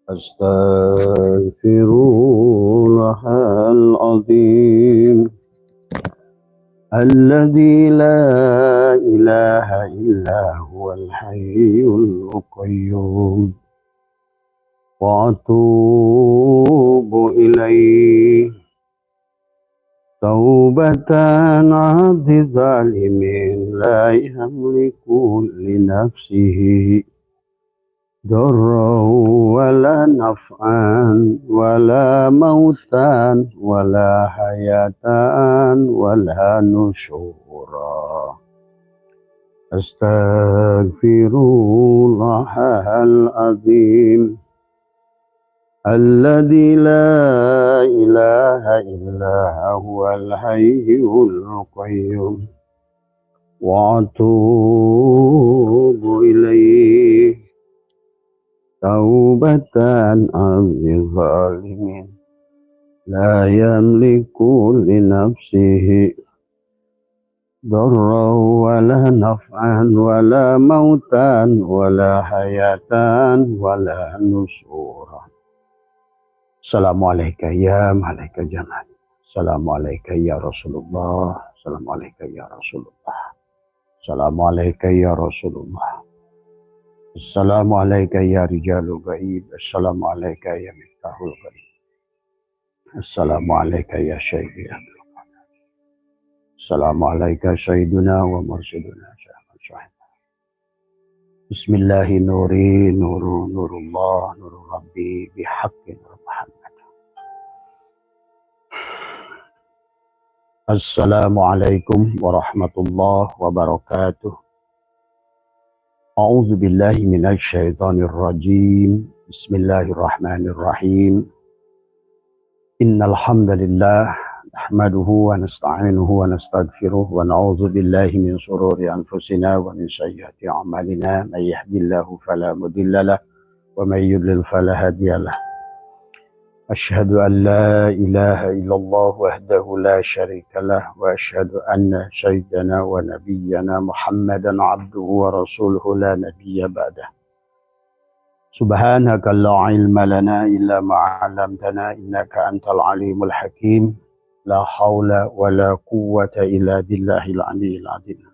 أستغفر الله العظيم الذي لا إله إلا هو الحي القيوم وأتوب إليه توبة عبد ظالم لا يملك لنفسه ضرا ولا نفعا ولا موتا ولا حياة ولا نشورا أستغفر الله العظيم الذي لا إله إلا هو الحي القيوم وأتوب إليه توبة عن الظالمين لا يملك لنفسه ضرا ولا نفعا ولا موتا ولا حياة ولا نشورا Assalamualaikum ya malaikat jamal. Assalamualaikum ya Rasulullah. Assalamualaikum ya Rasulullah. Assalamualaikum ya Rasulullah. Assalamualaikum ya rijalul ghaib. Assalamualaikum ya miftahul ghaib. Assalamualaikum ya syekhi Abdul Qadir. Assalamualaikum sayyiduna wa mursyiduna syahid. Bismillahi nuri nurullah nurul rabbi bihaqqi nur Muhammad. Assalamualaikum warahmatullahi wabarakatuh. A'udzu billahi minasy syaithanir rajim. Bismillahirrahmanirrahim. Innal hamdalillah nahmaduhu wa nasta'inuhu wa nastaghfiruh wa na'udzu billahi min shururi anfusina wa min sayyiati a'malina. May yahdihillahu fala mudilla lahu wa may yudlil fala hadiya lahu. Asyhadu an la ilaha illallah wahdahu la syarika lah wa asyhadu anna sayyidana wa nabiyyana Muhammadan abduhu wa rasuluhu la nabiyya ba'dah. Subhanaka la ilma lana illa ma 'allamtana innaka antal alimul hakim. La haula wa la quwwata illa billahil aliyyil azim.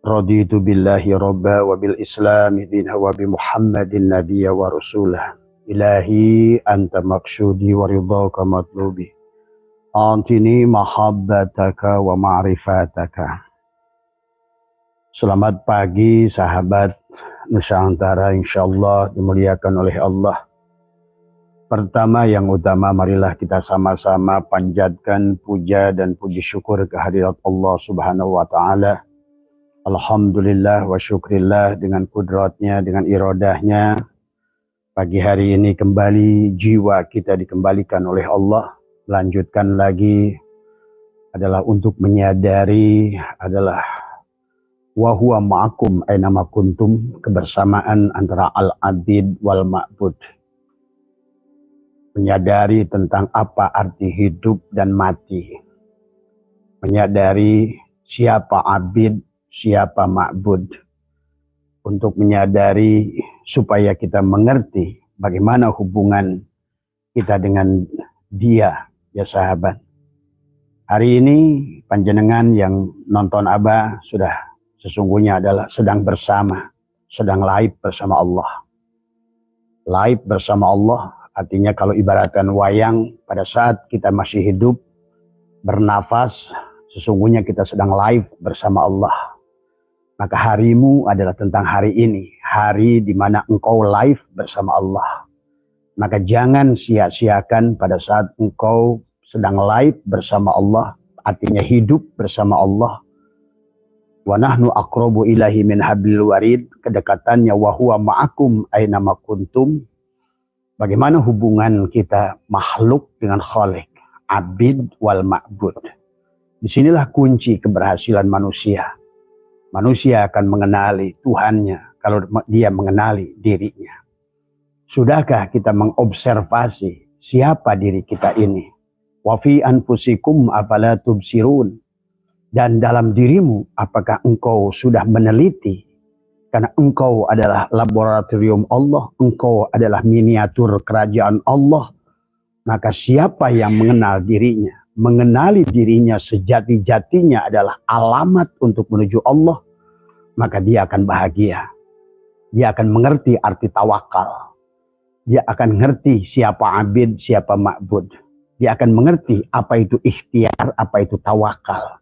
Raditu billahi rabba wa bil islami dinan wa bi Muhammadin nabiyya wa rasulah. Ilahi anta maksudi wa ridhaka matlubi antini mahabbataka wa ma'rifataka. Selamat pagi sahabat Nusantara, insyaallah dimuliakan oleh Allah. Pertama yang utama, marilah kita sama-sama panjatkan puja dan puji syukur kehadirat Allah subhanahu wa ta'ala. Alhamdulillah wa syukrillah, dengan kudratnya, dengan iradahnya, pagi hari ini kembali jiwa kita dikembalikan oleh Allah. Lanjutkan lagi adalah untuk menyadari adalah wa huwa ma'akum ainama kuntum, kebersamaan antara al-abid wal ma'bud. Menyadari tentang apa arti hidup dan mati. Menyadari siapa abid, siapa ma'bud. Untuk menyadari supaya kita mengerti bagaimana hubungan kita dengan dia, ya sahabat. Hari ini panjenengan yang nonton Abah sudah sesungguhnya adalah sedang bersama, sedang live bersama Allah. Live bersama Allah artinya kalau ibaratkan wayang, pada saat kita masih hidup, bernafas, sesungguhnya kita sedang live bersama Allah. Maka harimu adalah tentang hari ini, hari di mana engkau live bersama Allah. Maka jangan sia-siakan pada saat engkau sedang live bersama Allah, artinya hidup bersama Allah. Wa nahnu aqrabu ilahi min hablil warid, kedekatannya wa huwa ma'akum ainama kuntum. Bagaimana hubungan kita makhluk dengan Khalik, abid wal ma'bud. Disinilah kunci keberhasilan manusia. Manusia akan mengenali Tuhannya kalau dia mengenali dirinya. Sudahkah kita mengobservasi siapa diri kita ini? Wa fi anfusikum afala tubsirun. Dan dalam dirimu apakah engkau sudah meneliti Karena engkau adalah laboratorium Allah, engkau adalah miniatur kerajaan Allah. Maka siapa yang mengenal dirinya, mengenali dirinya sejati-jatinya adalah alamat untuk menuju Allah, maka dia akan bahagia. Dia akan mengerti arti tawakal. Dia akan mengerti siapa abid, siapa ma'bud. Dia akan mengerti apa itu ikhtiar, apa itu tawakal.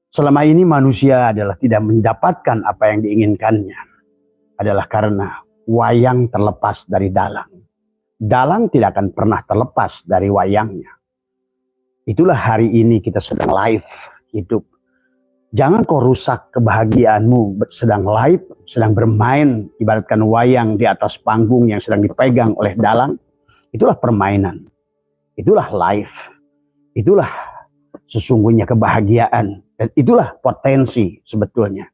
Selama ini manusia adalah tidak mendapatkan apa yang diinginkannya. Adalah karena wayang terlepas dari dalang. Dalang tidak akan pernah terlepas dari wayangnya. Itulah hari ini kita sedang live hidup. Jangan kau rusak kebahagiaanmu sedang live, sedang bermain, ibaratkan wayang di atas panggung yang sedang dipegang oleh dalang. Itulah permainan. Itulah live. Itulah sesungguhnya kebahagiaan. Dan itulah potensi sebetulnya.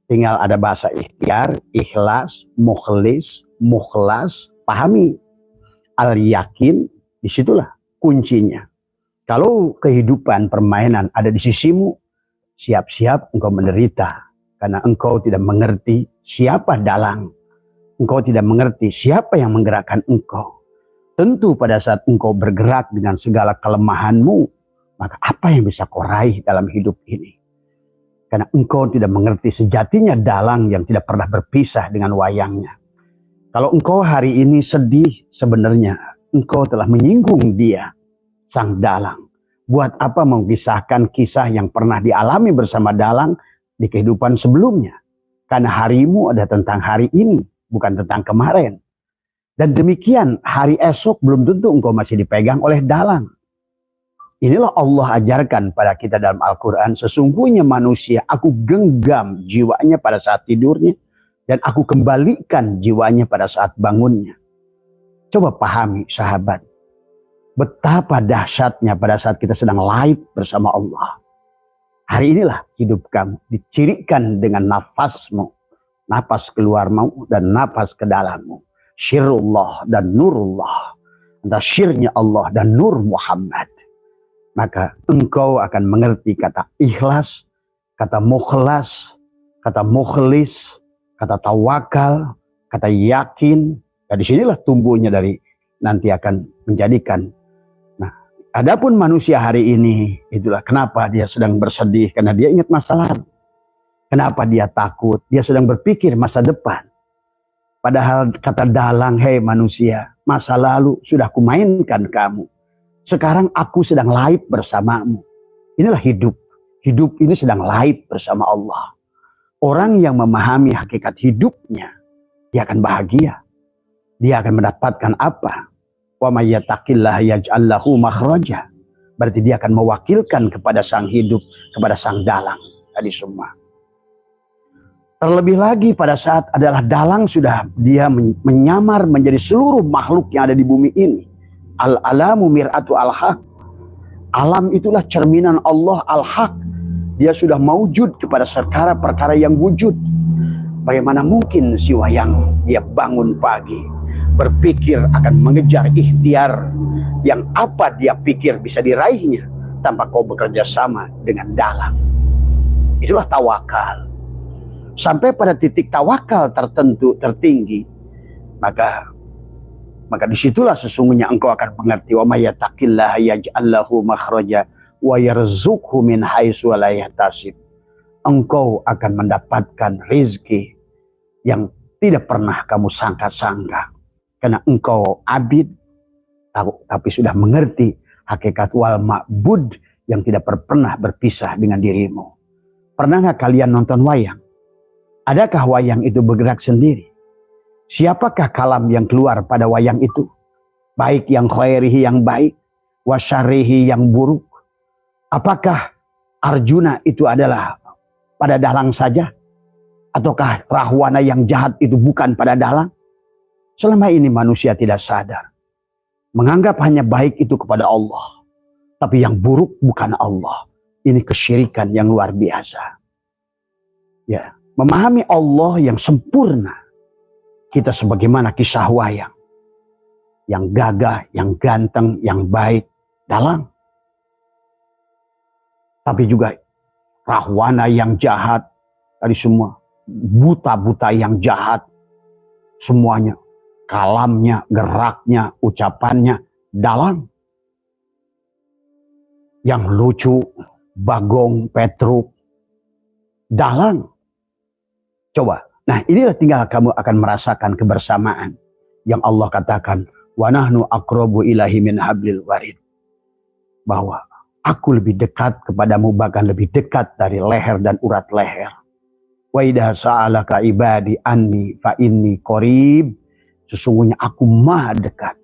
Tinggal ada bahasa ikhtiar, ikhlas, mukhlis, mukhlas, pahami. Al-yakin, disitulah kuncinya. Kalau kehidupan permainan ada di sisimu, siap-siap engkau menderita. Karena engkau tidak mengerti siapa dalang. Engkau tidak mengerti siapa yang menggerakkan engkau. Tentu pada saat engkau bergerak dengan segala kelemahanmu, maka apa yang bisa kau raih dalam hidup ini? Karena engkau tidak mengerti sejatinya dalang yang tidak pernah berpisah dengan wayangnya. Kalau engkau hari ini sedih, sebenarnya engkau telah menyinggung dia, sang dalang. Buat apa mengisahkan kisah yang pernah dialami bersama dalang di kehidupan sebelumnya? Karena harimu ada tentang hari ini, bukan tentang kemarin. Dan demikian hari esok belum tentu engkau masih dipegang oleh dalang. Inilah Allah ajarkan pada kita dalam Al-Quran. Sesungguhnya manusia, aku genggam jiwanya pada saat tidurnya. Dan aku kembalikan jiwanya pada saat bangunnya. Coba pahami sahabat. Betapa dahsyatnya pada saat kita sedang live bersama Allah. Hari inilah hidup kamu dicirikan dengan nafasmu. Nafas keluarmu dan nafas ke dalammu. Syirullah dan nurullah. Antara syirnya Allah dan nur Muhammad. Maka engkau akan mengerti kata ikhlas, kata mukhlas, kata mukhlis, kata tawakal, kata yakin. Dan disinilah tumbuhnya dari nanti akan menjadikan. Nah, adapun manusia hari ini, itulah kenapa dia sedang bersedih. Karena dia ingat masa lalu. Kenapa dia takut? Dia sedang berpikir masa depan. Padahal kata dalang, hei manusia, masa lalu sudah kumainkan kamu. Sekarang aku sedang live bersamamu. Inilah hidup. Hidup ini sedang live bersama Allah. Orang yang memahami hakikat hidupnya, dia akan bahagia. Dia akan mendapatkan apa? Wa may yattaqillaha yaj'al lahu makhraja. Berarti dia akan mewakilkan kepada sang hidup, kepada sang dalang. Tadi semua. Terlebih lagi pada saat adalah dalang sudah dia menyamar menjadi seluruh makhluk yang ada di bumi ini. Al-alamu mir'atu al-haq. Alam itulah cerminan Allah al-haq. Dia sudah maujud kepada perkara yang wujud. Bagaimana mungkin si wayang dia bangun pagi, berpikir akan mengejar ikhtiar yang apa dia pikir bisa diraihnya tanpa kau bekerja sama dengan dalang. Itulah tawakal. Sampai pada titik tawakal tertinggi, maka disitulah sesungguhnya engkau akan mengerti wa may yattaqillaha yaj'al lahu makhraja wa yarzuqhu min haitsu la yahtasib. Engkau akan mendapatkan rezeki yang tidak pernah kamu sangka-sangka. Karena engkau abid tapi sudah mengerti hakikat wal ma'bud yang tidak pernah berpisah dengan dirimu. Pernah nggak kalian nonton wayang? Adakah wayang itu bergerak sendiri? Siapakah kalam yang keluar pada wayang itu? Baik yang khairihi yang baik, wasyarihi yang buruk. Apakah Arjuna itu adalah pada dalang saja? Ataukah Rahwana yang jahat itu bukan pada dalang? Selama ini manusia tidak sadar. Menganggap hanya baik itu kepada Allah. Tapi yang buruk bukan Allah. Ini kesyirikan yang luar biasa. Ya, memahami Allah yang sempurna. Kita sebagaimana kisah wayang. Yang gagah, yang ganteng, yang baik, dalang. Tapi juga Rahwana yang jahat, tadi semua. buta-buta yang jahat, semuanya, kalamnya, geraknya, ucapannya, dalang. Yang lucu, Bagong, Petruk, dalang. Coba, nah inilah tinggal kamu akan merasakan kebersamaan yang Allah katakan, wa nahnu aqrabu ilahi min hablil warid. Bahwa aku lebih dekat kepadamu, bahkan lebih dekat dari leher dan urat leher. Wa idza sa'alaka ibadi anni fa inni qarib. Sesungguhnya aku maha dekat.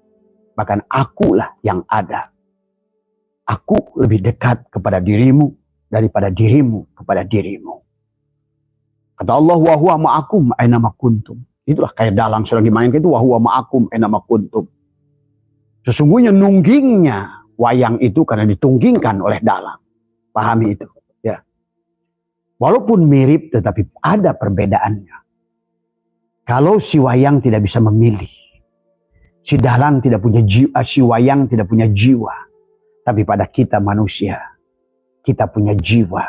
Bahkan akulah yang ada. Aku lebih dekat kepada dirimu daripada dirimu kepada dirimu. Kata Allah, wa huwa ma'akum aina ma kuntum. Itulah kayak dalang sedang dimainkan itu, wa huwa ma'akum aina ma kuntum. Sesungguhnya nunggingnya wayang itu karena ditunggingkan oleh dalang. Pahami itu, ya. Walaupun mirip tetapi ada perbedaannya. Kalau si wayang tidak bisa memilih, si dalang tidak punya jiwa, si wayang tidak punya jiwa. Tapi pada kita manusia, kita punya jiwa.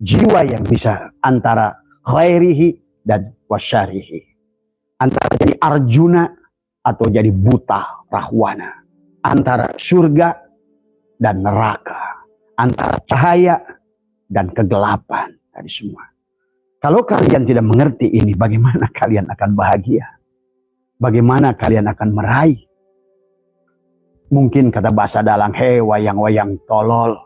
Jiwa yang bisa antara khairihi dan wasyarihi. Antara jadi Arjuna atau jadi buta Rahwana. Antara surga dan neraka. Antara cahaya dan kegelapan. Tadi semua. Kalau kalian tidak mengerti ini, bagaimana kalian akan bahagia? Bagaimana kalian akan meraih? Mungkin kata bahasa dalang, hei wayang-wayang tolol.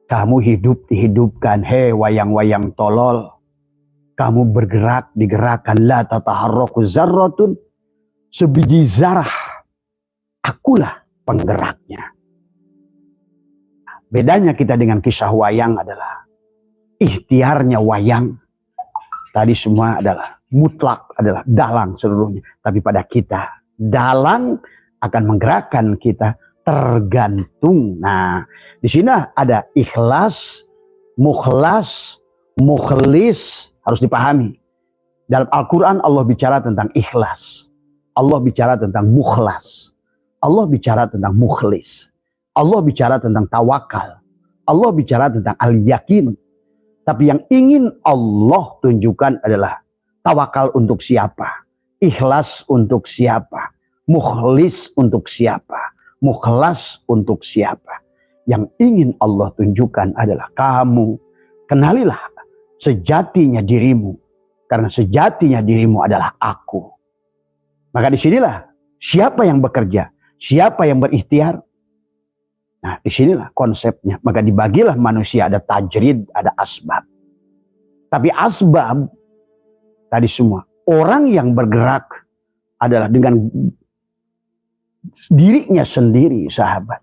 Kamu hidup dihidupkan, hei wayang-wayang tolol. Kamu bergerak digerakkan, la tataharraku zarratun. Sebiji zarah, akulah penggeraknya. Bedanya kita dengan kisah wayang adalah ikhtiarnya wayang. Tadi semua adalah mutlak, adalah dalang seluruhnya. Tapi pada kita, dalang akan menggerakkan kita tergantung. Nah, di sini ada ikhlas, mukhlas, mukhlis, harus dipahami. Dalam Al-Quran Allah bicara tentang ikhlas. Allah bicara tentang mukhlas. Allah bicara tentang mukhlis. Allah bicara tentang tawakal. Allah bicara tentang al-yakin. Tapi yang ingin Allah tunjukkan adalah tawakal untuk siapa? Ikhlas untuk siapa? Mukhlis untuk siapa? Mukhlas untuk siapa? Yang ingin Allah tunjukkan adalah kamu kenalilah sejatinya dirimu. Karena sejatinya dirimu adalah aku. Maka disinilah siapa yang bekerja, siapa yang berikhtiar. Nah disinilah konsepnya. Maka dibagilah manusia, ada tajrid, ada asbab. Tapi asbab tadi semua. Orang yang bergerak adalah dengan dirinya sendiri, sahabat.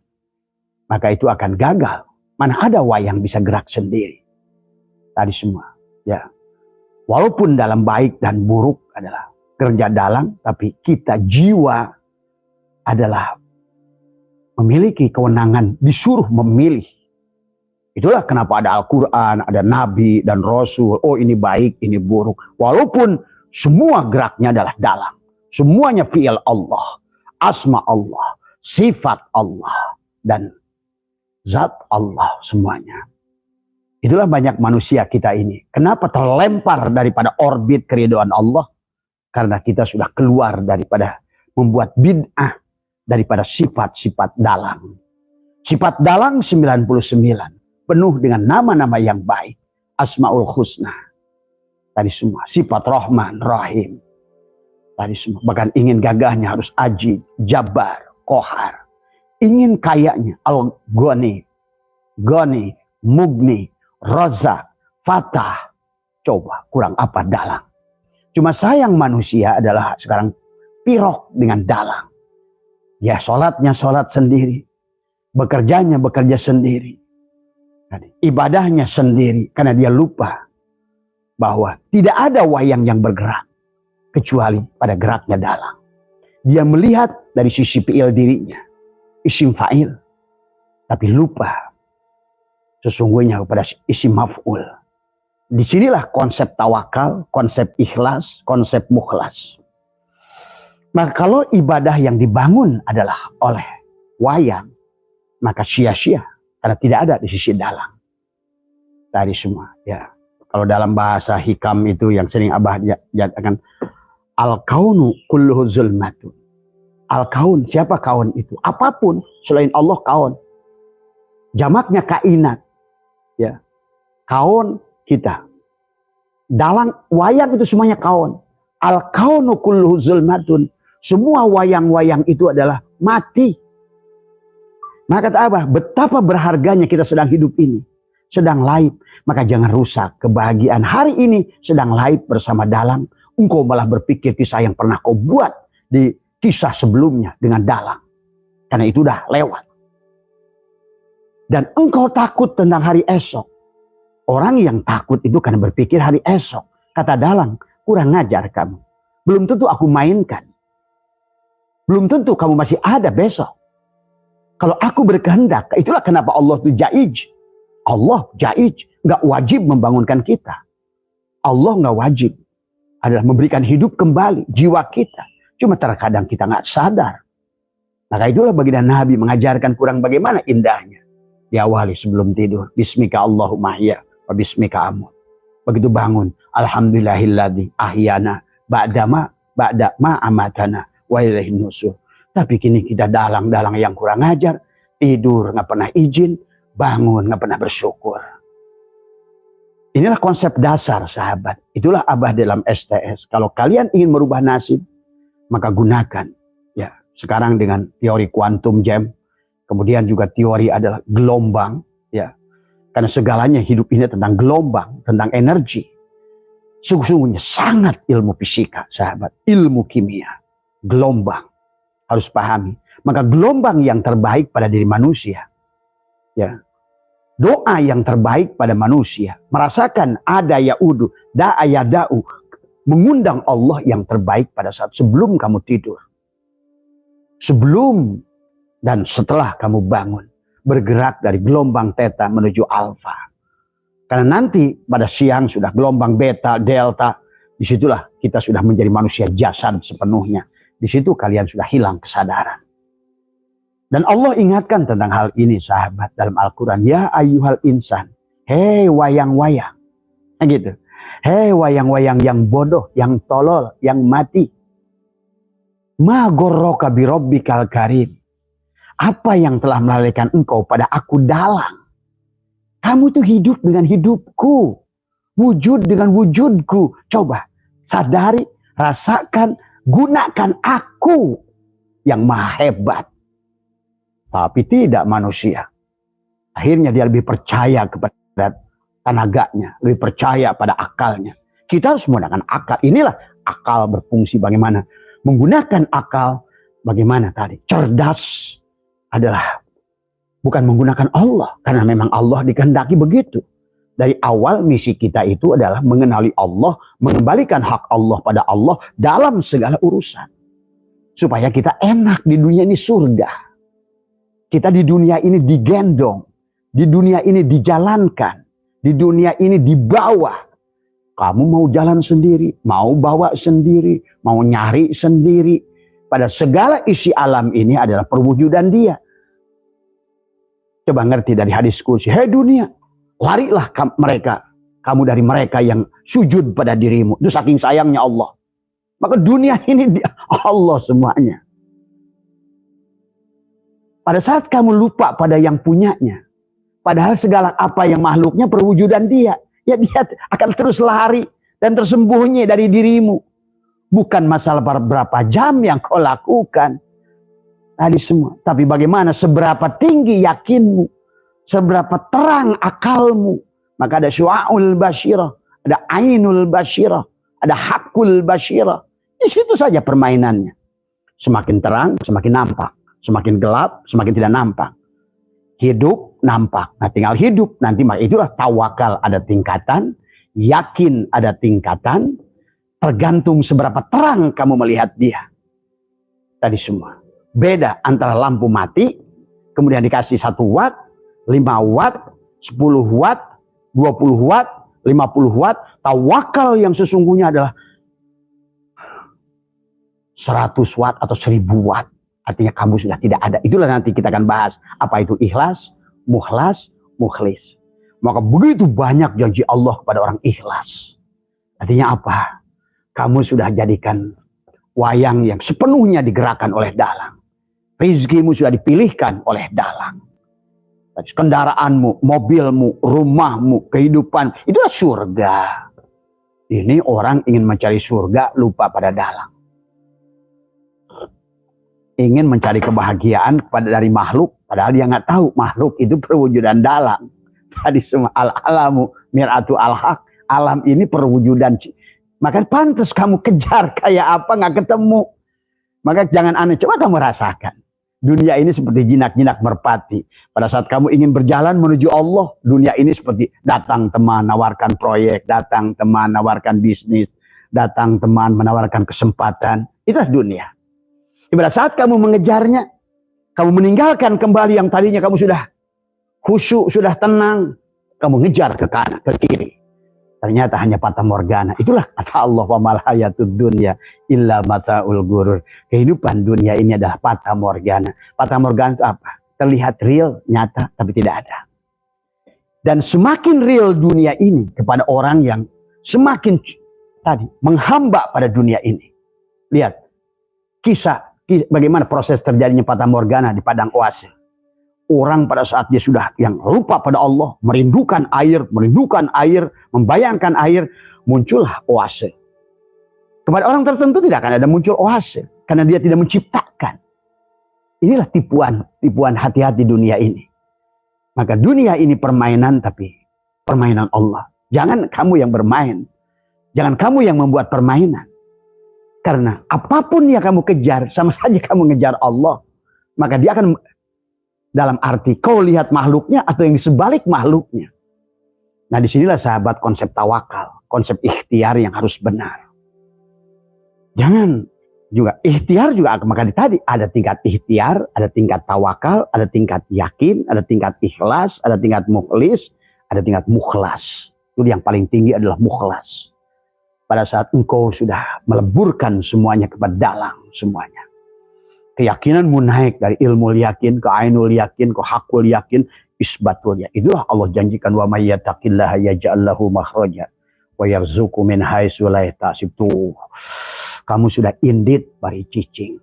Maka itu akan gagal. Mana ada wayang bisa gerak sendiri. Tadi semua. Ya. Walaupun dalam baik dan buruk adalah kerja dalang, tapi kita jiwa adalah memiliki kewenangan, disuruh memilih. Itulah kenapa ada Al-Quran, ada Nabi dan Rasul. Oh ini baik, ini buruk. Walaupun semua geraknya adalah dalang. Semuanya fi'il Allah. Asma Allah, sifat Allah, dan zat Allah semuanya. Itulah banyak manusia kita ini. Kenapa terlempar daripada orbit keridhaan Allah? Karena kita sudah keluar daripada membuat bid'ah daripada sifat-sifat dalang. Sifat dalang 99. Penuh dengan nama-nama yang baik. Asmaul Husna. Tadi semua. Sifat Rahman, Rahim. Tadi semua. Bahkan ingin gagahnya harus Ajid, Jabbar, Kohar. Ingin kayanya Al-Ghani, Ghani, Mugni, Razak, Fatah. Coba kurang apa dalang. Cuma sayang manusia adalah sekarang pirok dengan dalang. Ya sholatnya sholat sendiri. Bekerjanya bekerja sendiri. Ibadahnya sendiri. Karena dia lupa bahwa tidak ada wayang yang bergerak. Kecuali pada geraknya dalang. Dia melihat dari sisi fi'il dirinya. Isim fa'il. Tapi lupa. Sesungguhnya kepada isim maf'ul. Disinilah konsep tawakal, konsep ikhlas, konsep mukhlas. Maka kalau ibadah yang dibangun adalah oleh wayang. Maka sia-sia. Karena tidak ada di sisi dalang. Tadi semua. Ya. Kalau dalam bahasa hikam itu yang sering Abah jadikan, al-kaunu kulluhu zulmatun. Al-kaun, siapa kaun itu? Apapun selain Allah kaun. Jamaknya kainat. Ya. Kaun kita. Dalang wayang itu semuanya kaun. Al-kaunu kulluhu zulmatun. Semua wayang-wayang itu adalah mati. Maka kata Abah, betapa berharganya kita sedang hidup ini. Sedang laib. Maka jangan rusak kebahagiaan hari ini sedang laib bersama dalang. Engkau malah berpikir kisah yang pernah kau buat di kisah sebelumnya dengan dalang. Karena itu udah lewat. Dan engkau takut tentang hari esok. Orang yang takut itu karena berpikir hari esok. Kata dalang, kurang ngajar kamu. Belum tentu aku mainkan. Belum tentu kamu masih ada besok. Kalau aku berkehendak, itulah kenapa Allah itu jaij. Allah jaij, nggak wajib membangunkan kita. Allah nggak wajib. Adalah memberikan hidup kembali jiwa kita. Cuma terkadang kita nggak sadar. Maka itulah baginda Nabi mengajarkan kurang bagaimana indahnya. Diawali sebelum tidur. Bismika Allahumma ahya wa bismika amut. Begitu bangun. Alhamdulillahilladzi ahyana ba'da ma amatana wa ilaihin nusur. Tapi kini kita dalang-dalang yang kurang ajar. Tidur nggak pernah izin. Bangun nggak pernah bersyukur. Inilah konsep dasar sahabat. Itulah Abah dalam STS. Kalau kalian ingin merubah nasib, maka gunakan. Ya, sekarang dengan teori quantum jam, kemudian juga teori adalah gelombang. Ya, karena segalanya hidup ini tentang gelombang, tentang energi. Sungguhnya sangat ilmu fisika, sahabat. Ilmu kimia, gelombang harus pahami. Maka gelombang yang terbaik pada diri manusia. Ya. Doa yang terbaik pada manusia. Merasakan ada ya'udu, da'a yada'u. Mengundang Allah yang terbaik pada saat sebelum kamu tidur. Sebelum dan setelah kamu bangun. Bergerak dari gelombang theta menuju alfa. Karena nanti pada siang sudah gelombang beta, delta. Disitulah kita sudah menjadi manusia jasad sepenuhnya. Disitu kalian sudah hilang kesadaran. Dan Allah ingatkan tentang hal ini sahabat dalam Al-Quran. Ya ayyuhal insan. Hei wayang-wayang. Nah, gitu. Hei wayang-wayang yang bodoh, yang tolol, yang mati. Ma gorroka birobbikal karim. Apa yang telah melalaikan engkau pada aku dalang. Kamu tuh hidup dengan hidupku. Wujud dengan wujudku. Coba sadari, rasakan, gunakan aku yang maha hebat. Tapi tidak manusia. Akhirnya dia lebih percaya kepada tenaganya. Lebih percaya pada akalnya. Kita harus menggunakan akal. Inilah akal berfungsi bagaimana. Menggunakan akal bagaimana tadi. Cerdas adalah bukan menggunakan Allah. Karena memang Allah dikehendaki begitu. Dari awal misi kita itu adalah mengenali Allah. Mengembalikan hak Allah pada Allah dalam segala urusan. Supaya kita enak di dunia ini surga. Kita di dunia ini digendong. Di dunia ini dijalankan. Di dunia ini dibawa. Kamu mau jalan sendiri. Mau bawa sendiri. Mau nyari sendiri. Pada segala isi alam ini adalah perwujudan dia. Coba ngerti dari hadis kursi. Hei dunia. Larilah mereka. Kamu dari mereka yang sujud pada dirimu. Itu saking sayangnya Allah. Maka dunia ini Allah semuanya. Pada saat kamu lupa pada yang punyanya. Padahal segala apa yang makhluknya perwujudan dia. Ya dia akan terus lari dan tersembunyi dari dirimu. Bukan masalah berapa jam yang kau lakukan. Tadi semua. Tapi bagaimana seberapa tinggi yakinmu. Seberapa terang akalmu. Maka ada syu'aul basyirah. Ada ainul basyirah. Ada hakul basyirah. Di situ saja permainannya. Semakin terang, semakin nampak. Semakin gelap, semakin tidak nampak. Hidup, nampak. Nah tinggal hidup. Nanti itulah tawakal ada tingkatan. Yakin ada tingkatan. Tergantung seberapa terang kamu melihat dia. Tadi semua. Beda antara lampu mati. Kemudian dikasih 1 watt. 5 watt. 10 watt. 20 watt. 50 watt. Tawakal yang sesungguhnya adalah 100 watt atau 1000 watt. Artinya kamu sudah tidak ada. Itulah nanti kita akan bahas. Apa itu ikhlas, mukhlas, mukhlis. Maka begitu banyak janji Allah kepada orang ikhlas. Artinya apa? Kamu sudah jadikan wayang yang sepenuhnya digerakkan oleh dalang. Rizkimu sudah dipilihkan oleh dalang. Kendaraanmu, mobilmu, rumahmu, kehidupan, itulah surga. Ini orang ingin mencari surga, lupa pada dalang. Ingin mencari kebahagiaan dari makhluk, padahal dia nggak tahu makhluk itu perwujudan dalang. Tadi semua al-alamu mir'atu al-haq. Alam ini perwujudan. Maka pantas kamu kejar kayak apa nggak ketemu. Maka jangan aneh. Coba kamu rasakan. Dunia ini seperti jinak-jinak merpati. Pada saat kamu ingin berjalan menuju Allah, dunia ini seperti datang teman nawarkan proyek, datang teman nawarkan bisnis, datang teman menawarkan kesempatan. Itulah dunia. Pada saat kamu mengejarnya, kamu meninggalkan kembali yang tadinya kamu sudah khusyuk, sudah tenang, kamu ngejar ke kanan, ke kiri. Ternyata hanya fata morgana. Itulah kata Allah, wa mal hayatud dunya illa mataul ghurur. Kehidupan dunia ini adalah fata morgana. Fata morgana itu apa? Terlihat real, nyata, tapi tidak ada. Dan semakin real dunia ini kepada orang yang semakin tadi menghamba pada dunia ini. Lihat kisah bagaimana proses terjadinya fata morgana di padang oase. Orang pada saat dia sudah yang lupa pada Allah, merindukan air, membayangkan air, muncullah oase. Kepada orang tertentu tidak akan ada muncul oase, karena dia tidak menciptakan. Inilah tipuan hati-hati dunia ini. Maka dunia ini permainan, tapi permainan Allah. Jangan kamu yang bermain, jangan kamu yang membuat permainan. Karena apapun yang kamu kejar, sama saja kamu ngejar Allah. Maka dia akan, dalam arti kau lihat makhluknya atau yang sebalik makhluknya. Nah disinilah sahabat konsep tawakal, konsep ikhtiar yang harus benar. Jangan juga ikhtiar juga, maka tadi ada tingkat ikhtiar, ada tingkat tawakal, ada tingkat yakin, ada tingkat ikhlas, ada tingkat mukhlis, ada tingkat mukhlas. Itu yang paling tinggi adalah mukhlas. Pada saat engkau sudah meleburkan semuanya kepada dalang semuanya. Keyakinanmu naik dari ilmu yakin ke ainul yakin ke hakul yakin, isbatul yakin. Itulah Allah janjikan, wa may yattaqillaha yaj'al lahu makhraja wa yarzuqhu min haitsu la yahtasib. Kamu sudah indit bari cicing,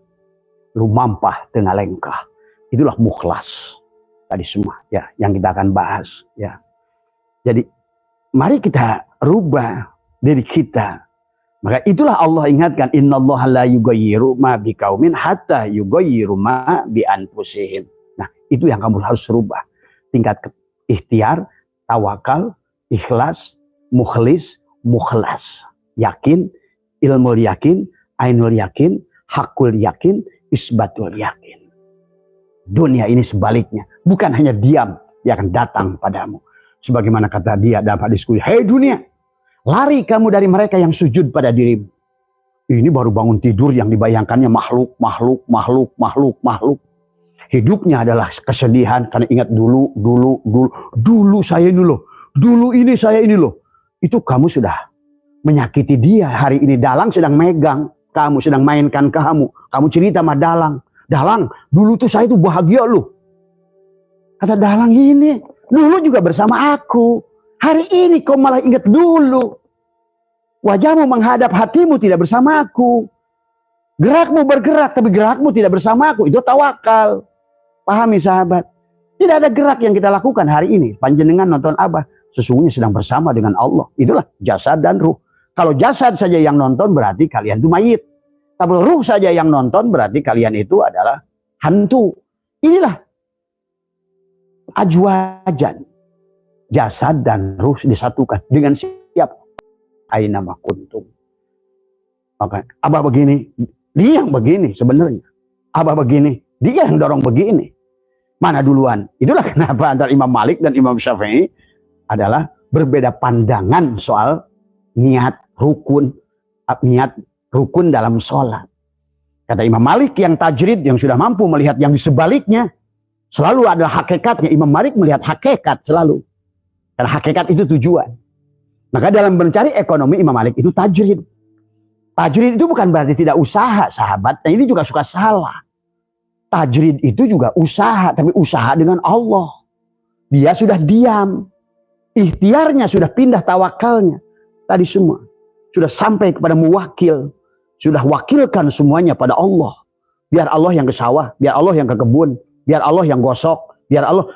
lu mampah tengah lengkah. Itulah mukhlas. Tadi semua ya yang kita akan bahas ya. Jadi mari kita rubah diri kita. Maka itulah Allah ingatkan, innallaha la yughayyiru ma biqaumin hatta yughayyiru ma bi anfusihim. Nah, itu yang kamu harus rubah. Tingkat ikhtiar, tawakal, ikhlas, mukhlis, mukhlas. Yakin, ilmu yakin, ainul yakin, hakul yakin, isbatul yakin. Dunia ini sebaliknya, bukan hanya diam, dia akan datang padamu. Sebagaimana kata dia dalam hadisku, hei dunia, lari kamu dari mereka yang sujud pada dirimu. Ini baru bangun tidur yang dibayangkannya makhluk. Hidupnya adalah kesedihan karena ingat dulu saya ini loh. Dulu ini saya ini loh. Itu kamu sudah menyakiti dia. Hari ini dalang sedang megang. Kamu sedang mainkan kamu. Kamu cerita sama dalang. Dalang, dulu tuh saya tuh bahagia loh. Kata dalang ini, dulu juga bersama aku. Hari ini kau malah ingat dulu. Wajahmu menghadap hatimu tidak bersama aku. Gerakmu bergerak, tapi gerakmu tidak bersama aku. Itu tawakal. Pahami sahabat. Tidak ada gerak yang kita lakukan hari ini. Panjenengan nonton Abah, sesungguhnya sedang bersama dengan Allah. Itulah jasad dan ruh. Kalau jasad saja yang nonton berarti kalian itu mayit. Kalau ruh saja yang nonton berarti kalian itu adalah hantu. Inilah ajwajan. Jasad dan ruh disatukan dengan siap. Aina ma kuntum. Maka Abah begini, dia yang begini sebenarnya. Abah begini, dia yang dorong begini. Mana duluan? Itulah kenapa antara Imam Malik dan Imam Syafi'i adalah berbeda pandangan soal niat rukun dalam sholat. Kata Imam Malik yang tajrid, yang sudah mampu melihat yang di sebaliknya, selalu ada hakikatnya. Imam Malik melihat hakikat selalu. Karena hakikat itu tujuan. Maka dalam mencari ekonomi Imam Malik itu tajrid. Tajrid itu bukan berarti tidak usaha, sahabat. Nah, ini juga suka salah. Tajrid itu juga usaha, tapi usaha dengan Allah. Dia sudah diam. Ikhtiarnya sudah pindah, tawakalnya. Tadi semua. Sudah sampai kepada muwakil. Sudah wakilkan semuanya pada Allah. Biar Allah yang ke sawah, biar Allah yang ke kebun, biar Allah yang gosok, biar Allah.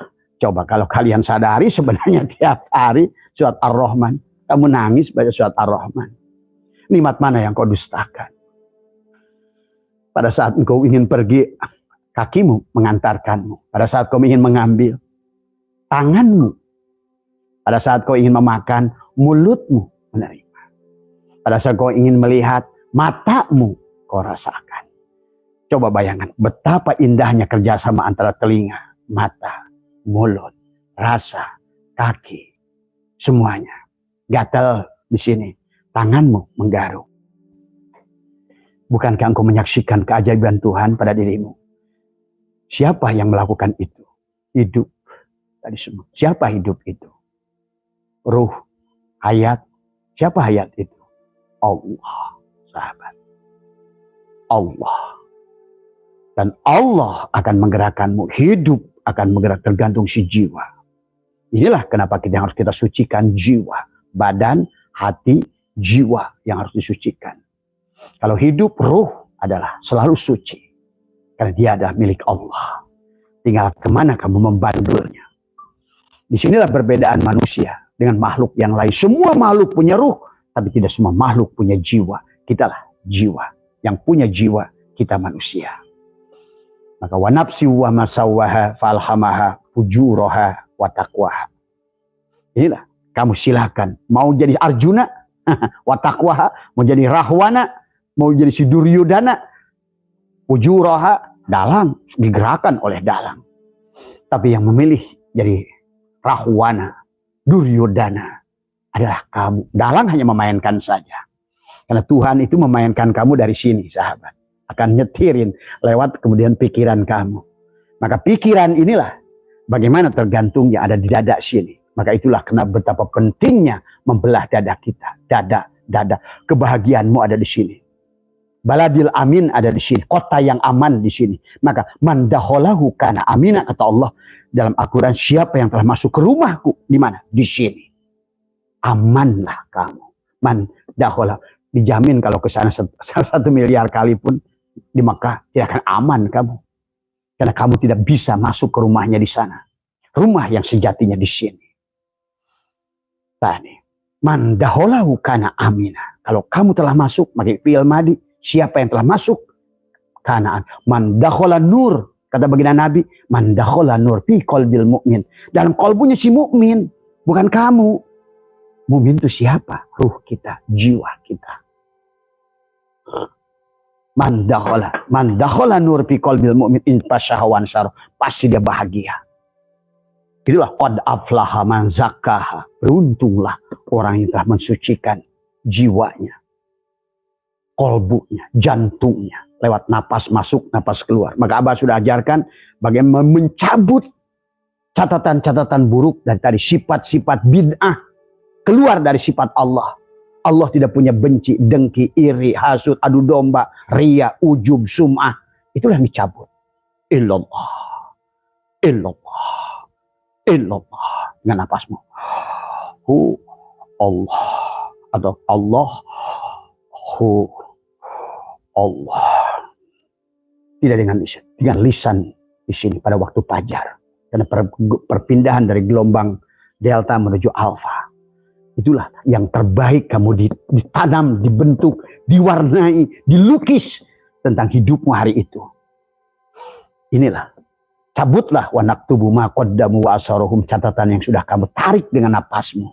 Coba kalau kalian sadari sebenarnya tiap hari surat Ar-Rahman. Kamu nangis baca surat Ar-Rahman. Nikmat mana yang kau dustakan? Pada saat engkau ingin pergi, kakimu mengantarkanmu. Pada saat kau ingin mengambil, tanganmu. Pada saat kau ingin memakan, mulutmu menerima. Pada saat kau ingin melihat, matamu kau rasakan. Coba bayangkan betapa indahnya kerjasama antara telinga, mata, mulut, rasa, kaki, semuanya. Gatal di sini, tanganmu menggaruk. Bukankah engkau menyaksikan keajaiban Tuhan pada dirimu? Siapa yang melakukan itu? Hidup tadi semua. Siapa hidup itu? Ruh, hayat. Siapa hayat itu? Allah, sahabat. Allah. Dan Allah akan menggerakkanmu. Hidup akan menggerak, tergantung si jiwa. Inilah kenapa harus kita sucikan jiwa. Badan, hati, jiwa yang harus disucikan. Kalau hidup, ruh adalah selalu suci. Karena dia adalah milik Allah. Tinggal kemana kamu membandulnya. Disinilah perbedaan manusia dengan makhluk yang lain. Semua makhluk punya ruh, tapi tidak semua makhluk punya jiwa. Kitalah jiwa. Yang punya jiwa, kita manusia. Maka wa nafsi wa masawwaha falhamaha fujuraha wa taqwaha. Inilah, kamu silakan. Mau jadi Arjuna, wa taqwaha, mau jadi Rahwana, mau jadi si Duryodhana, fujuraha, dalang, digerakkan oleh dalang. Tapi yang memilih jadi Rahwana, Duryodhana adalah kamu. Dalang hanya memainkan saja. Karena Tuhan itu memainkan kamu dari sini, sahabat. Akan nyetirin lewat kemudian pikiran kamu. Maka pikiran inilah bagaimana tergantungnya ada di dada sini. Maka itulah kenapa betapa pentingnya membelah dada kita. Dada. Kebahagiaanmu ada di sini. Baladil amin ada di sini. Kota yang aman di sini. Maka mandakholahu kana amina, kata Allah dalam Al-Quran. Siapa yang telah masuk ke rumahku? Di mana? Di sini. Amanlah kamu. Mandakholahu. Dijamin kalau ke sana 1 miliar kali pun di Makkah tidak akan aman kamu. Karena kamu tidak bisa masuk ke rumahnya di sana. Rumah yang sejatinya di sini. Tadi. Mandakholahu kana amina. Kalau kamu telah masuk, maka fi'il madi. Siapa yang telah masuk? Kanaan. Mandakhola nur. Kata baginda Nabi. Mandakhola nur fi qalbil mu'min. Dalam kalbunya si mukmin, bukan kamu. Mukmin itu siapa? Ruh kita, jiwa kita. Mandakhola nur fi qalbil mu'min intasyahawan syarah. Pasti dia bahagia. Itulah qad aflaha man zakkaha. Beruntunglah orang yang telah mensucikan jiwanya, kolbunya, jantungnya, lewat napas masuk, napas keluar. Maka Abah sudah ajarkan bagaimana mencabut catatan-catatan buruk dari tadi, sifat-sifat bid'ah, keluar dari sifat Allah. Allah tidak punya benci, dengki, iri, hasud, adu domba, riya, ujub, sum'ah. Itulah yang dicabut. Illallah, illallah, illallah. Dengan napasmu. Allah. Atau Allah. Allah. Tidak dengan lisan di sini pada waktu fajar. Karena perpindahan dari gelombang delta menuju alfa. Itulah yang terbaik kamu ditanam, dibentuk, diwarnai, dilukis tentang hidupmu hari itu. Inilah. Cabutlah wa naktubu ma qaddamu wa asaruhum, catatan yang sudah kamu tarik dengan napasmu.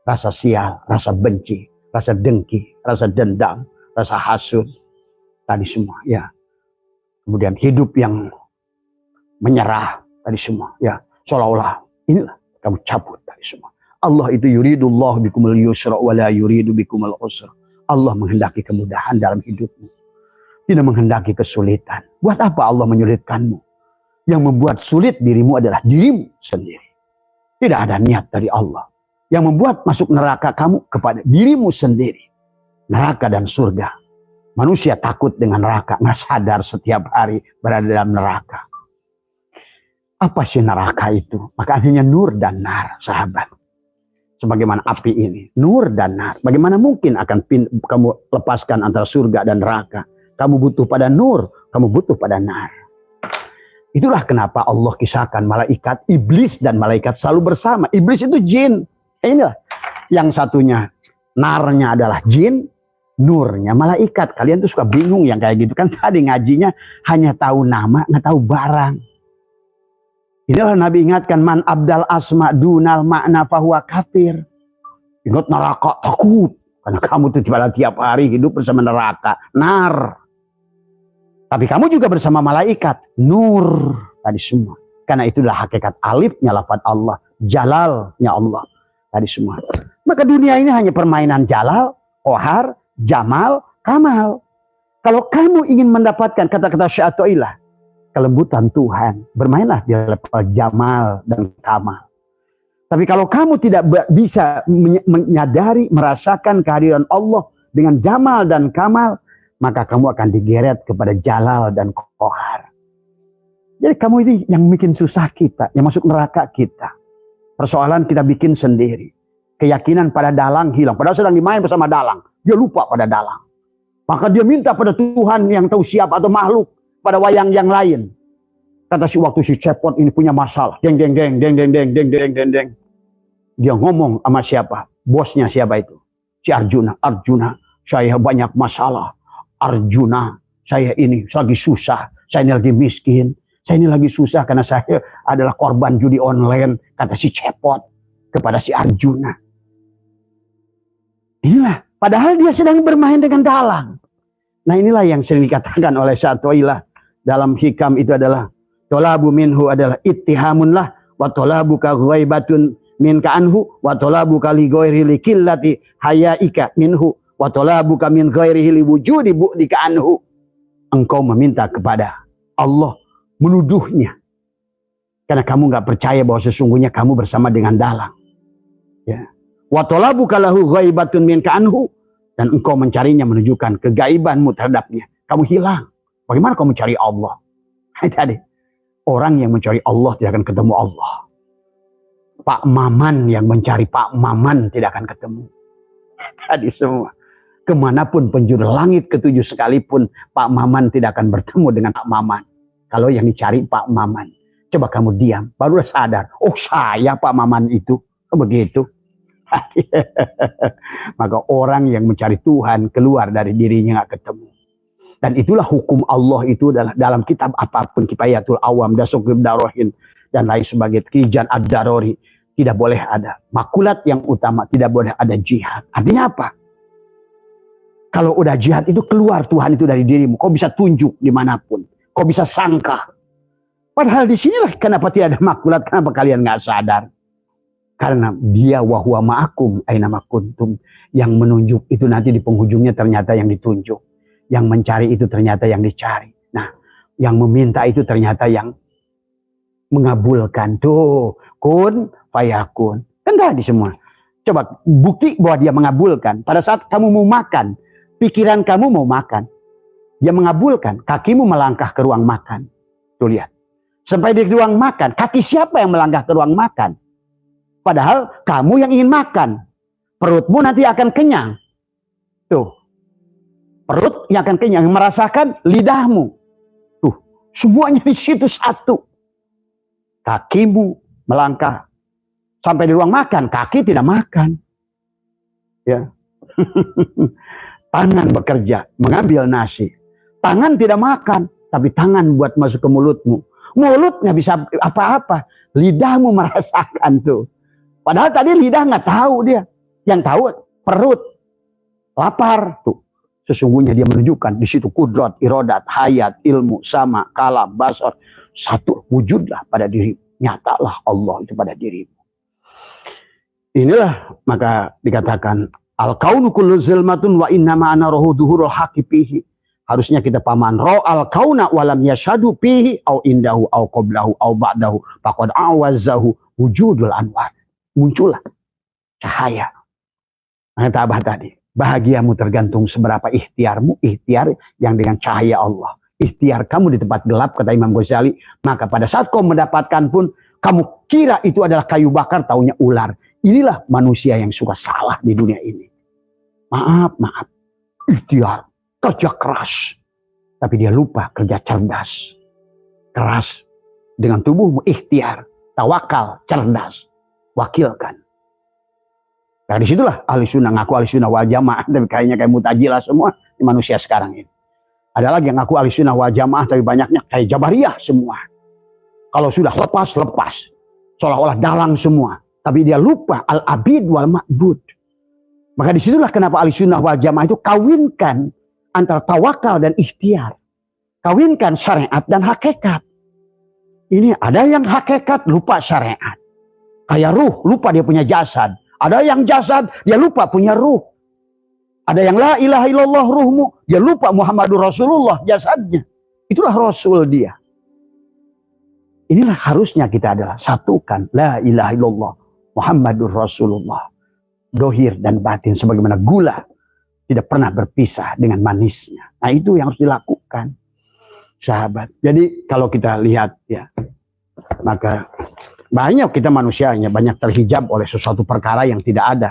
Rasa sial, rasa benci, rasa dengki, rasa dendam, rasa hasud. Tadi semua, ya. Kemudian hidup yang menyerah, tadi semua, ya. Seolah-olah inilah kamu cabut tadi semua. Allah itu yuridullah bikumul yusra wa la yuridu bikumul usra. Allah menghendaki kemudahan dalam hidupmu. Tidak menghendaki kesulitan. Buat apa Allah menyulitkanmu? Yang membuat sulit dirimu adalah dirimu sendiri. Tidak ada niat dari Allah. Yang membuat masuk neraka kamu kepada dirimu sendiri. Neraka dan surga. Manusia takut dengan neraka. Nggak sadar setiap hari berada dalam neraka. Apa sih neraka itu? Maka artinya nur dan nar, sahabat. sebagaimana api ini, nur dan nar. Bagaimana mungkin akan kamu lepaskan antara surga dan neraka? Kamu butuh pada nur, kamu butuh pada nar. Itulah kenapa Allah kisahkan malaikat, iblis dan malaikat selalu bersama. Iblis itu jin. Inilah yang satunya narnya adalah jin, nurnya malaikat. Kalian tuh suka bingung yang kayak gitu kan? Tadi ngajinya hanya tahu nama, nggak tahu barang. Inilah Nabi ingatkan, man abdal asma dunal makna fahuwa kafir. Ingat neraka, takut. Karena kamu tuh tiap hari hidup bersama neraka, nar. Tapi kamu juga bersama malaikat, nur. Tadi semua. Karena itulah hakikat alifnya lafaz Allah, jalalnya Allah. Tadi semua. Maka dunia ini hanya permainan jalal, kohar, jamal, kamal. Kalau kamu ingin mendapatkan kata-kata syai'atoilah, kelembutan Tuhan, bermainlah di level jamal dan kamal. Tapi kalau kamu tidak bisa menyadari, merasakan kehadiran Allah dengan jamal dan kamal, maka kamu akan digeret kepada jalal dan kohar. Jadi kamu ini yang bikin susah kita, yang masuk neraka kita. Persoalan kita bikin sendiri. Keyakinan pada dalang hilang. Padahal sedang dimain bersama dalang. Dia lupa pada dalang. Maka dia minta pada Tuhan yang tahu siapa atau makhluk. Pada wayang yang lain. Kata si waktu si cepot ini punya masalah. Deng deng deng deng deng deng deng deng deng deng. Dia ngomong sama siapa? Bosnya siapa itu? Si Arjuna. Arjuna, saya banyak masalah. Arjuna, saya ini lagi susah. Saya ini lagi miskin. Saya ini lagi susah karena saya adalah korban judi online. Kata si cepot kepada si Arjuna. Inilah. Padahal dia sedang bermain dengan dalang. Nah inilah yang sering dikatakan oleh Syai'atoilah. Dalam hikam itu adalah tolabu minhu adalah ittihamun lah wa tolabu ka ghaibatun min ka'anhu wa tolabu ka li ghairi li qillati hayaika minhu wa tolabu ka min ghairihi li wujudi bu'di ka'anhu. Engkau meminta kepada Allah menuduhnya karena kamu nggak percaya bahwa sesungguhnya kamu bersama dengan dalang. Ya. Wa tolabu ka lahu ghaibatun min ka'anhu, dan engkau mencarinya menunjukkan kegaibanmu terhadapnya. Kamu hilang. Bagaimana kamu mencari Allah? Tadi orang yang mencari Allah tidak akan ketemu Allah. Pak Maman yang mencari Pak Maman tidak akan ketemu. Tadi semua. Kemanapun penjuru langit ketujuh sekalipun, Pak Maman tidak akan bertemu dengan Pak Maman. Kalau yang dicari Pak Maman. Coba kamu diam, baru sadar. Oh saya Pak Maman itu. Begitu. Maka orang yang mencari Tuhan keluar dari dirinya nggak ketemu. Dan itulah hukum Allah itu adalah dalam kitab apapun, Kifayatul Awam, Dasogib Darohin, dan lain sebagainya, Kijan Ad-Darori, tidak boleh ada makulat yang utama, tidak boleh ada jihad. Artinya apa? Kalau udah jihad itu keluar Tuhan itu dari dirimu, kau bisa tunjuk dimanapun, kau bisa sangka. Padahal di sinilah kenapa tidak ada makulat, kenapa kalian nggak sadar? Karena dia wahuwa ma'akum aina ma kuntum, yang menunjuk itu nanti di penghujungnya ternyata yang ditunjuk. Yang mencari itu ternyata yang dicari. Nah, yang meminta itu ternyata yang mengabulkan. Tuh, kun fayakun. Kan tadi semua. Coba bukti bahwa dia mengabulkan. Pada saat kamu mau makan, pikiran kamu mau makan. Dia mengabulkan. Kakimu melangkah ke ruang makan. Tuh lihat. Sampai di ruang makan. Kaki siapa yang melangkah ke ruang makan? Padahal kamu yang ingin makan. Perutmu nanti akan kenyang. Tuh. Perut yang akan kenyang, merasakan lidahmu. Tuh, semuanya di situ satu. Kakimu melangkah sampai di ruang makan, kaki tidak makan. Ya. Tangan bekerja, mengambil nasi. Tangan tidak makan, tapi tangan buat masuk ke mulutmu. Mulut nggak bisa apa-apa, lidahmu merasakan tuh. Padahal tadi lidah nggak tahu dia, yang tahu perut, lapar tuh. Sesungguhnya dia menunjukkan di situ kudrat, irodat, hayat, ilmu, sama, kalam, basar. Satu, wujudlah pada dirimu. Nyatalah Allah itu pada dirimu. Inilah maka dikatakan al-kaunu kullu zulmatun wa innama ana rohu duhurul haqi fihi. Harusnya kita paman ro al-kauna walam yashadu fihi au indahu au qablahu au ba'dahu faqad awazahu wujudul anwar. Muncullah cahaya. Kata Abah tadi. Bahagiamu tergantung seberapa ikhtiarmu, ikhtiar yang dengan cahaya Allah. Ikhtiar kamu di tempat gelap, kata Imam Ghazali, maka pada saat kau mendapatkan pun, kamu kira itu adalah kayu bakar, taunya ular. Inilah manusia yang suka salah di dunia ini. Maaf, ikhtiar, kerja keras. Tapi dia lupa kerja cerdas. Keras dengan tubuhmu, ikhtiar, tawakal, cerdas, wakilkan. Nah disitulah ahli sunnah, ngaku ahli sunnah wal jamaah, tapi kayaknya kayak mutajilah semua di manusia sekarang ini. Ada lagi yang ngaku ahli sunnah wal jamaah, tapi banyaknya kayak jabariyah semua. Kalau sudah lepas, seolah-olah dalang semua. Tapi dia lupa al-abid wal ma'bud. Maka disitulah kenapa ahli sunnah wal jamaah itu kawinkan antara tawakal dan ikhtiar. Kawinkan syariat dan hakikat. Ini ada yang hakikat lupa syariat. Kayak ruh, lupa dia punya jasad. Ada yang jasad, dia lupa punya ruh. Ada yang la ilaha illallah ruhmu, dia lupa Muhammadur Rasulullah jasadnya. Itulah Rasul dia. Inilah harusnya kita adalah satukan. La ilaha illallah Muhammadur Rasulullah. Dohir dan batin sebagaimana gula tidak pernah berpisah dengan manisnya. Nah itu yang harus dilakukan, sahabat. Jadi kalau kita lihat ya, maka banyak kita manusianya banyak terhijab oleh sesuatu perkara yang tidak ada.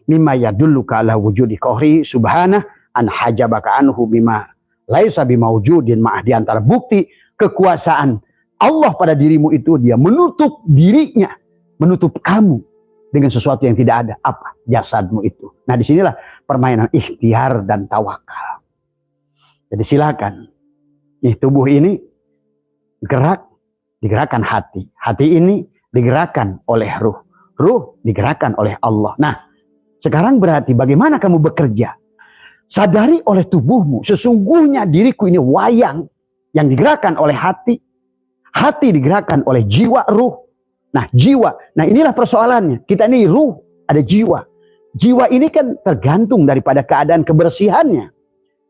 Mimma yadulluka ala wujudi qahri subhanah an hajabaka anhu bima laisa bimaujudin, ma'ah di antara bukti kekuasaan Allah pada dirimu itu dia menutup dirinya, menutup kamu dengan sesuatu yang tidak ada. Apa? Jasadmu itu. Nah disinilah permainan ikhtiar dan tawakal. Jadi silakan, tubuh ini gerak, digerakkan hati. Hati ini digerakkan oleh ruh. Ruh digerakkan oleh Allah. Nah, sekarang berarti bagaimana kamu bekerja? Sadari oleh tubuhmu, sesungguhnya diriku ini wayang yang digerakkan oleh hati. Hati digerakkan oleh jiwa, ruh. Nah, jiwa. Nah, inilah persoalannya. Kita ini ruh, ada jiwa. Jiwa ini kan tergantung daripada keadaan kebersihannya.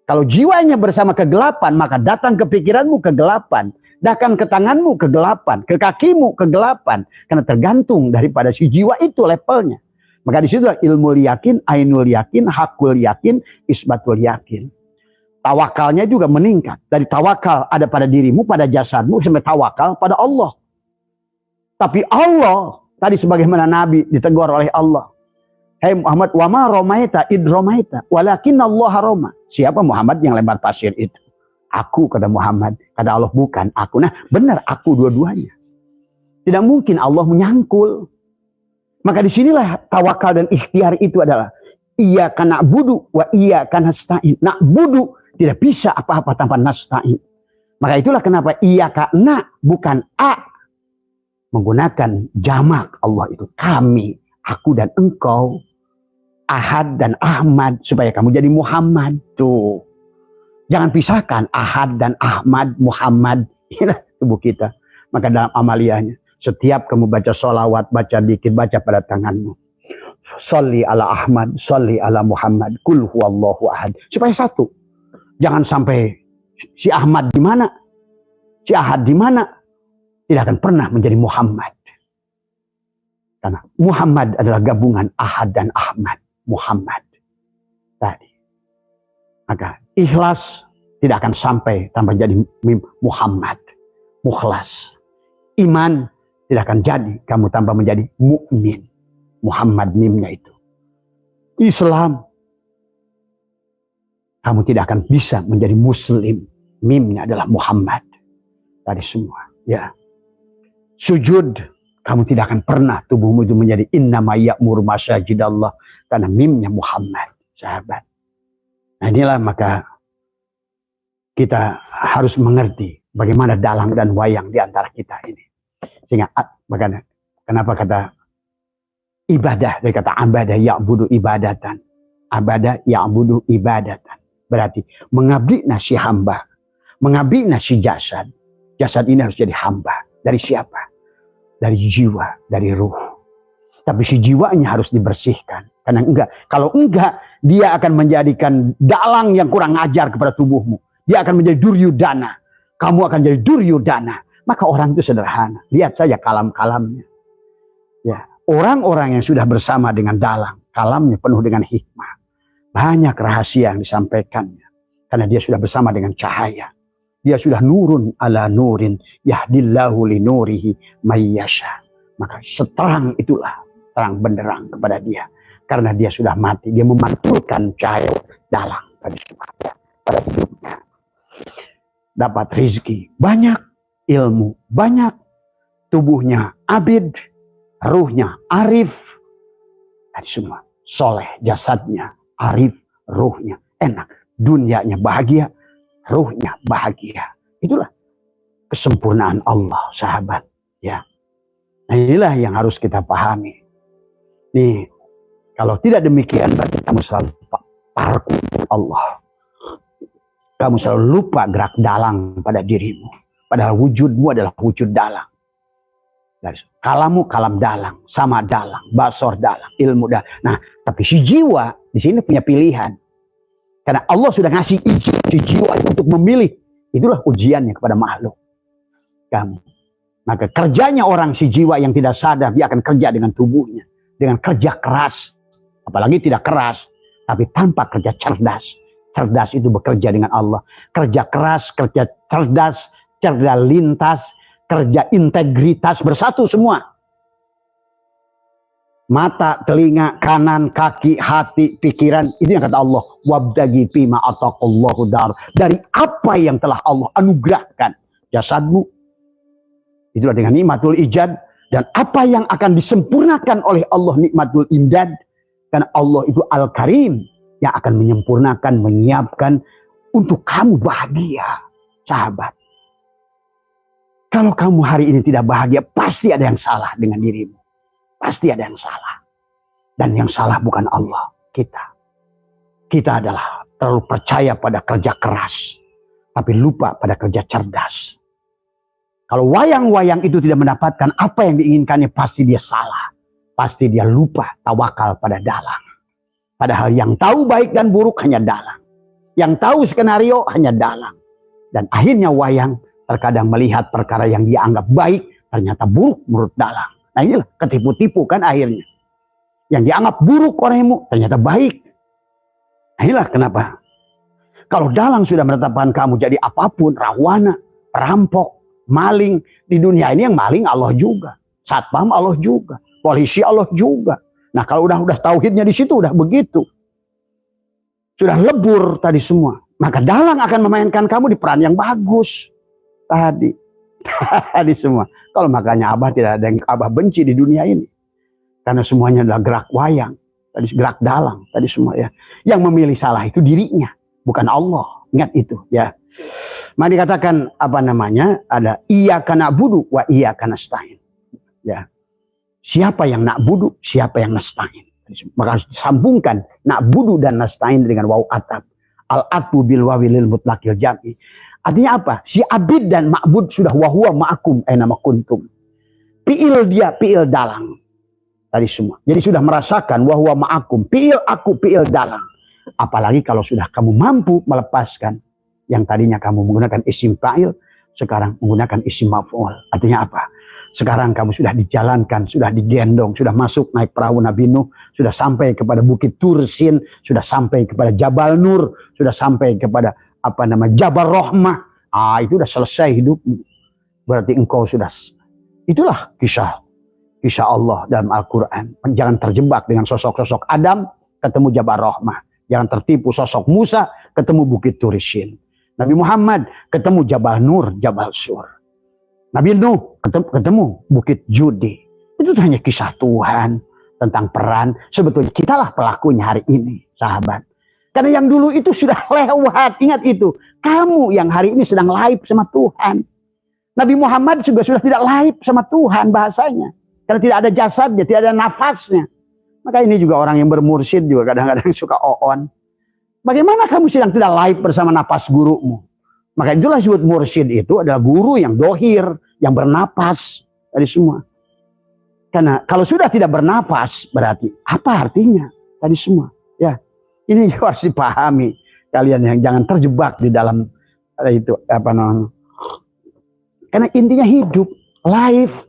Kalau jiwanya bersama kegelapan, maka datang ke pikiranmu kegelapan. Datang ke tanganmu kegelapan, ke kakimu kegelapan. Karena tergantung daripada si jiwa itu levelnya. Maka di situ ilmu yakin, ainul yakin, hakul yakin, isbatul yakin. Tawakalnya juga meningkat. Dari tawakal ada pada dirimu, pada jasadmu, sampai tawakal pada Allah. Tapi Allah, tadi sebagaimana Nabi ditegur oleh Allah. Hei Muhammad, wa ma romaita id romaita, walakin Allah roma. Siapa Muhammad yang lempar pasir itu? Aku, kata Muhammad. Kata Allah, bukan aku. Nah benar, aku dua-duanya. Tidak mungkin Allah menyangkul. Maka disinilah tawakal dan ikhtiar itu adalah iyyaka na'budu wa iyyaka nasta'in. Na'budu tidak bisa apa-apa tanpa nasta'in. Maka itulah kenapa iyyaka na bukan a. Menggunakan jamak Allah itu kami, aku dan engkau, Ahad dan Ahmad, supaya kamu jadi Muhammad. Tuh. Jangan pisahkan Ahad dan Ahmad, Muhammad. Inilah tubuh kita. Maka dalam amaliyahnya, setiap kamu baca sholawat, baca dikit, baca pada tanganmu. Sholli ala Ahmad, sholli ala Muhammad, kul huwallahu ahad. Supaya satu. Jangan sampai si Ahmad di mana, si Ahad di mana, tidak akan pernah menjadi Muhammad. Karena Muhammad adalah gabungan Ahad dan Ahmad. Muhammad. Tadi. Maka ikhlas tidak akan sampai tanpa jadi Muhammad. Mukhlas. Iman tidak akan jadi kamu tanpa menjadi mukmin. Muhammad mimnya itu. Islam. Kamu tidak akan bisa menjadi muslim. Mimnya adalah Muhammad. Tadi semua. Ya. Sujud, kamu tidak akan pernah tubuhmu itu menjadi innama ya'muru masajidallah, karena mimnya Muhammad, sahabat. Nah inilah maka kita harus mengerti bagaimana dalang dan wayang di antara kita ini. Sehingga kenapa kata ibadah, dari kata abadah ya'budu ibadatan. Abadah ya'budu ibadatan. Berarti mengabdi si hamba, mengabdi si jasad. Jasad ini harus jadi hamba. Dari siapa? Dari jiwa, dari ruh. Tapi si jiwanya harus dibersihkan. Karena kalau enggak, dia akan menjadikan dalang yang kurang ajar kepada tubuhmu. Dia akan menjadi duryudana. Kamu akan jadi duryudana. Maka orang itu sederhana. Lihat saja kalam-kalamnya. Ya, orang-orang yang sudah bersama dengan dalang, kalamnya penuh dengan hikmah. Banyak rahasia yang disampaikannya. Karena dia sudah bersama dengan cahaya. Dia sudah nurun ala nurin, yahdillahu li nurihi mayyasha. Maka seterang itulah terang benderang kepada dia. Karena dia sudah mati, dia memantulkan cahaya dalang pada hidupnya. Dapat rezeki banyak, ilmu banyak, tubuhnya abid, ruhnya arif. Tadi semua soleh, jasadnya arif, ruhnya enak, dunianya bahagia, ruhnya bahagia. Itulah kesempurnaan Allah, sahabat. Ya, nah inilah yang harus kita pahami. Nih, kalau tidak demikian berarti kamu selalu parku Allah. Kamu selalu lupa gerak dalang pada dirimu. Padahal wujudmu adalah wujud dalang. Kalamu kalam dalang, sama dalang, basor dalang, ilmu dalang. Nah, tapi si jiwa di sini punya pilihan. Karena Allah sudah ngasih izin si jiwa itu untuk memilih. Itulah ujiannya kepada makhluk. Kamu. Maka kerjanya orang si jiwa yang tidak sadar, dia akan kerja dengan tubuhnya. Dengan kerja keras. Apalagi tidak keras, tapi tanpa kerja cerdas. Cerdas itu bekerja dengan Allah. Kerja keras, kerja cerdas, cerdas lintas, kerja integritas, bersatu semua. Mata, telinga, kanan, kaki, hati, pikiran. Itu yang kata Allah. Wabdagi fima ataqallahu dar. Dari apa yang telah Allah anugerahkan. Jasadmu. Itulah dengan nikmatul ijad. Dan apa yang akan disempurnakan oleh Allah nikmatul imdad. Karena Allah itu Al-Karim yang akan menyempurnakan, menyiapkan untuk kamu bahagia, sahabat. Kalau kamu hari ini tidak bahagia, pasti ada yang salah dengan dirimu. Pasti ada yang salah. Dan yang salah bukan Allah, kita. Kita adalah terlalu percaya pada kerja keras, tapi lupa pada kerja cerdas. Kalau wayang-wayang itu tidak mendapatkan apa yang diinginkannya, pasti dia salah. Pasti dia lupa tawakal pada dalang. Padahal yang tahu baik dan buruk hanya dalang. Yang tahu skenario hanya dalang. Dan akhirnya wayang terkadang melihat perkara yang dia anggap baik, ternyata buruk menurut dalang. Nah inilah ketipu-tipu kan akhirnya. Yang dianggap buruk olehmu, ternyata baik. Nah inilah kenapa. Kalau dalang sudah menetapkan kamu jadi apapun, rawana, perampok, maling. Di dunia ini yang maling Allah juga. Satpam Allah juga. Polisi Allah juga. Nah kalau udah tauhidnya di situ udah begitu. Sudah lebur tadi semua. Maka dalang akan memainkan kamu di peran yang bagus. Tadi semua. Kalau makanya Abah tidak ada yang Abah benci di dunia ini. Karena semuanya adalah gerak wayang. Tadi gerak dalang. Tadi semua ya. Yang memilih salah itu dirinya. Bukan Allah. Ingat itu ya. Maka dikatakan apa namanya. Ada iyyaka na'budu wa iyyaka nasta'in. Ya. Siapa yang na'budu, siapa yang nasta'in. Maka harus disambungkan na'budu dan nasta'in dengan waw atab. Al-atbu bil wawilil mutlaqil jam'i. Artinya apa? Si abid dan ma'bud sudah wahuwa ma'akum nama kuntum. Pi'il dia, pi'il dalang. Tadi semua. Jadi sudah merasakan wahuwa ma'akum. Pi'il aku, pi'il dalang. Apalagi kalau sudah kamu mampu melepaskan. Yang tadinya kamu menggunakan isim fa'il. Sekarang menggunakan isim maf'ul. Artinya apa? Sekarang kamu sudah dijalankan, sudah digendong, sudah masuk naik perahu Nabi Nuh, sudah sampai kepada Bukit Tursin, sudah sampai kepada Jabal Nur, sudah sampai kepada Jabal Rahmah. Itu sudah selesai hidupmu. Berarti engkau sudah. Itulah kisah Allah dalam Al-Quran. Jangan terjebak dengan sosok-sosok Adam, ketemu Jabal Rahmah. Jangan tertipu sosok Musa, ketemu Bukit Tursin. Nabi Muhammad ketemu Jabal Nur, Jabal Sur. Nabi Nuh ketemu Bukit Judi. Itu hanya kisah Tuhan tentang peran. Sebetulnya kitalah pelakunya hari ini, sahabat. Karena yang dulu itu sudah lewat. Ingat itu. Kamu yang hari ini sedang live sama Tuhan. Nabi Muhammad juga sudah tidak live sama Tuhan bahasanya. Karena tidak ada jasadnya, tidak ada nafasnya. Maka ini juga orang yang bermursyid juga kadang-kadang suka on. Bagaimana kamu sedang tidak live bersama nafas gurumu? Maka itulah disebut mursyid itu adalah guru yang dohir, yang bernapas dari semua. Karena kalau sudah tidak bernapas berarti apa artinya tadi semua? Ya, ini harus dipahami kalian yang jangan terjebak di dalam itu apa namanya. Karena intinya hidup, life.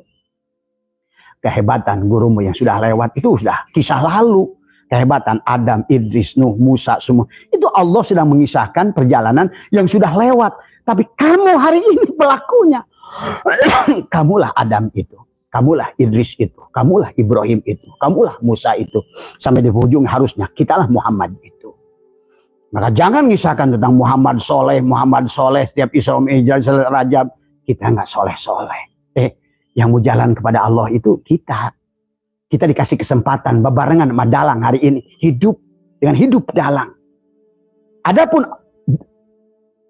Kehebatan gurumu yang sudah lewat itu sudah kisah lalu. Kehebatan Adam, Idris, Nuh, Musa, semua. Itu Allah sedang mengisahkan perjalanan yang sudah lewat. Tapi kamu hari ini pelakunya. Kamulah Adam itu. Kamulah Idris itu, kamulah Ibrahim itu, kamulah Musa itu. Sampai di ujung harusnya kitalah Muhammad itu. Maka jangan ngisahkan tentang Muhammad Soleh, tiap Isra Mi'raj, Rajab. Kita nggak soleh-soleh. Yang mau jalan kepada Allah itu kita. Kita dikasih kesempatan bebarengan sama dalang hari ini. Hidup dengan hidup dalang. Adapun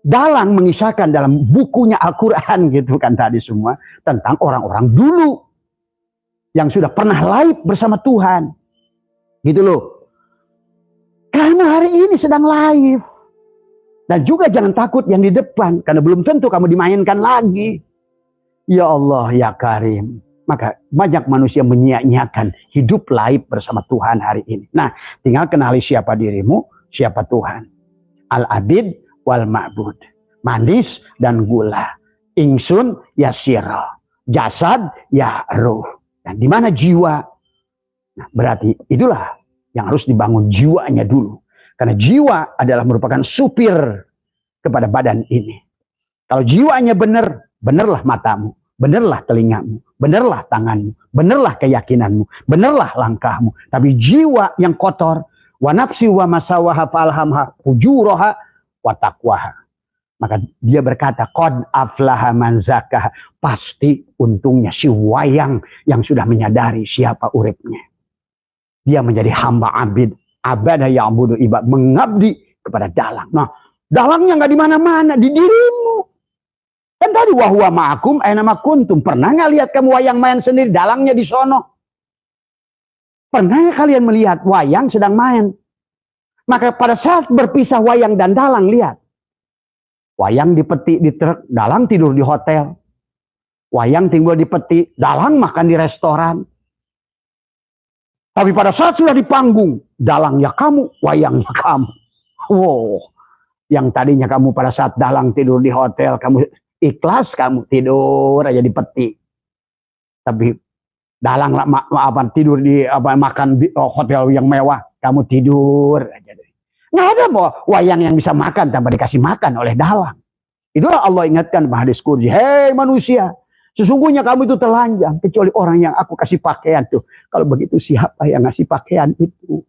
dalang mengisahkan dalam bukunya Al-Quran gitu kan tadi semua. Tentang orang-orang dulu. Yang sudah pernah live bersama Tuhan. Gitu loh. Kamu hari ini sedang live. Dan juga jangan takut yang di depan. Karena belum tentu kamu dimainkan lagi. Ya Allah, ya Karim. Maka banyak manusia menyia-nyiakan hidup live bersama Tuhan hari ini. Nah, tinggal kenali siapa dirimu, siapa Tuhan. Al-abid wal ma'bud. Manis dan gula. Ingsun ya sirah. Jasad ya ruh. Dan di mana jiwa? Nah, berarti itulah yang harus dibangun jiwanya dulu. Karena jiwa adalah merupakan supir kepada badan ini. Kalau jiwanya benar, benarlah matamu, benarlah telingamu, benarlah tanganmu, benarlah keyakinanmu, benarlah langkahmu. Tapi jiwa yang kotor, wa nafsi wa masawaha falhamha fujuraha wa taqwaha. Maka dia berkata, qad aflaha man zakah. Pasti untungnya si wayang yang sudah menyadari siapa uripnya. Dia menjadi hamba abid. Abada ya'budu ibad. Mengabdi kepada dalang. Nah, dalangnya nggak di mana-mana, di dirimu. Kan tadi wahwa ma'akum aina ma kuntum. Pernah nggak lihat kamu wayang main sendiri? Dalangnya di sono. Pernah kalian melihat wayang sedang main? Maka pada saat berpisah wayang dan dalang, lihat. Wayang dipetik di truk, dalang tidur di hotel. Wayang tinggal di peti, dalang makan di restoran. Tapi pada saat sudah di panggung, dalangnya kamu, wayangnya kamu. Wow, yang tadinya kamu pada saat dalang tidur di hotel, kamu ikhlas, kamu tidur aja di peti. Tapi dalang tidur di makan di hotel yang mewah, kamu tidur aja. Nggak ada wayang yang bisa makan tanpa dikasih makan oleh dalang. Itulah Allah ingatkan pada hadis qudsi, hei manusia, sesungguhnya kamu itu telanjang kecuali orang yang aku kasih pakaian tuh. Kalau begitu siapa yang ngasih pakaian itu?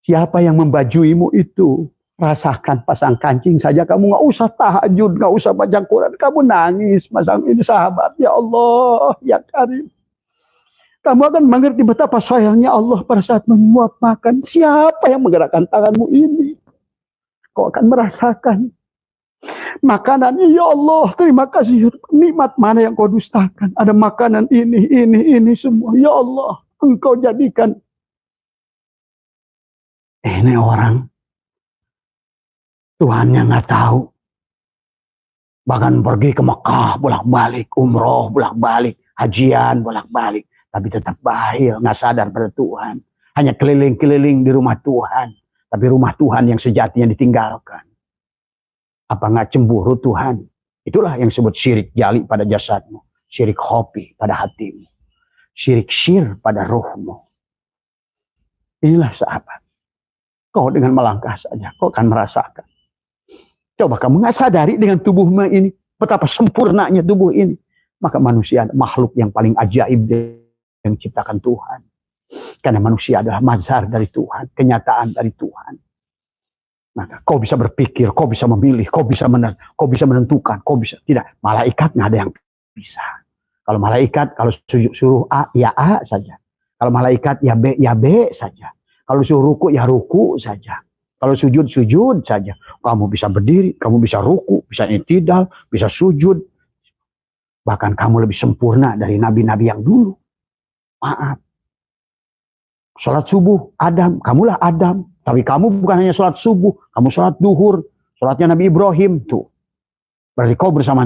Siapa yang membajuimu itu? Rasakan pasang kancing saja kamu nggak usah tahajud, nggak usah baca Quran, kamu nangis masang ini sahabat. Ya Allah, ya Karim. Kamu akan mengerti betapa sayangnya Allah pada saat menyuap makan. Siapa yang menggerakkan tanganmu ini? Kau akan merasakan makanannya. Ya Allah, terima kasih. Nikmat mana yang kau dustakan? Ada makanan ini semua. Ya Allah, engkau jadikan. Ini orang Tuhannya nggak tahu. Bahkan pergi ke Mekah bolak-balik, umroh bolak-balik, hajian bolak-balik. Tapi tetap bahil, nggak sadar pada Tuhan. Hanya keliling-keliling di rumah Tuhan. Tapi rumah Tuhan yang sejatinya ditinggalkan. Apa nggak cemburu Tuhan? Itulah yang disebut syirik jali pada jasadmu. Syirik hobi pada hatimu. Syirik syir pada rohmu. Inilah sahabat. Kau dengan melangkah saja, kau akan merasakan. Coba kamu nggak sadari dengan tubuhmu ini. Betapa sempurnanya tubuh ini. Maka manusia makhluk yang paling ajaib yang diciptakan Tuhan. Karena manusia adalah mazhar dari Tuhan. Kenyataan dari Tuhan. Maka kau bisa berpikir, kau bisa memilih, kau bisa menentukan, kau bisa. Tidak, malaikat nggak ada yang bisa. Kalau malaikat, kalau suruh A, ya A saja. Kalau malaikat, ya B saja. Kalau suruh ruku, ya ruku saja. Kalau sujud saja. Kamu bisa berdiri, kamu bisa ruku, bisa i'tidal, bisa sujud. Bahkan kamu lebih sempurna dari nabi-nabi yang dulu. Maaf. Sholat subuh, Adam. Kamulah Adam. Tapi kamu bukan hanya sholat subuh. Kamu sholat duhur. Sholatnya Nabi Ibrahim. Tuh. Berarti kau bersama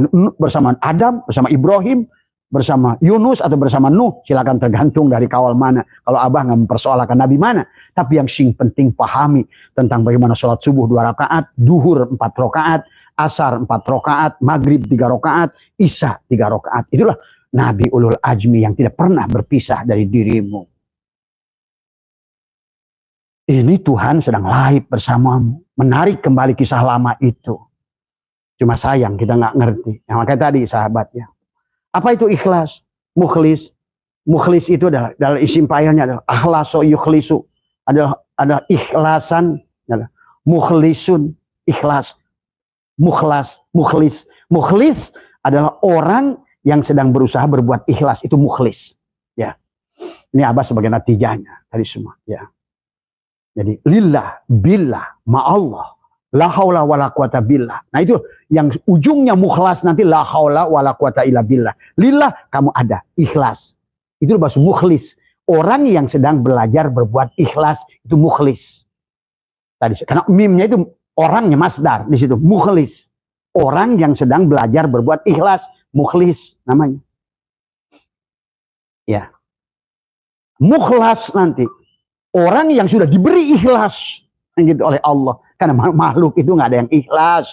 Adam, bersama Ibrahim, bersama Yunus, atau bersama Nuh. Silakan tergantung dari kawal mana. Kalau Abah nggak mempersoalkan Nabi mana. Tapi yang penting pahami tentang bagaimana sholat subuh 2 rakaat, duhur 4 rakaat, asar 4 rakaat, maghrib 3 rakaat, isya 3 rakaat. Itulah Nabi Ulul Ajmi yang tidak pernah berpisah dari dirimu. Ini Tuhan sedang live bersamamu. Menarik kembali kisah lama itu. Cuma sayang kita nggak ngerti. Yang makanya tadi sahabatnya. Apa itu ikhlas? Mukhlis. Mukhlis itu adalah dalam isim fa'ilnya adalah akhlaso yukhlisu. Ada ikhlasan, adalah mukhlisun, ikhlas. Mukhlas, mukhlis. Mukhlis adalah orang yang sedang berusaha berbuat ikhlas, itu mukhlis. Ya. Ini Abah sebagai natijahnya tadi semua, ya. Jadi lillah, billah, ma'allah, la haula wala quwata billah. Nah itu yang ujungnya mukhlas nanti la haula wala quwata illa billah. Lillah, kamu ada, ikhlas. Itu bahasa mukhlis. Orang yang sedang belajar berbuat ikhlas itu mukhlis. Tadi karena mimnya itu orangnya masdar di situ, mukhlis. Orang yang sedang belajar berbuat ikhlas, mukhlis namanya. Ya. Mukhlas nanti orang yang sudah diberi ikhlas gitu oleh Allah. Karena makhluk itu nggak ada yang ikhlas.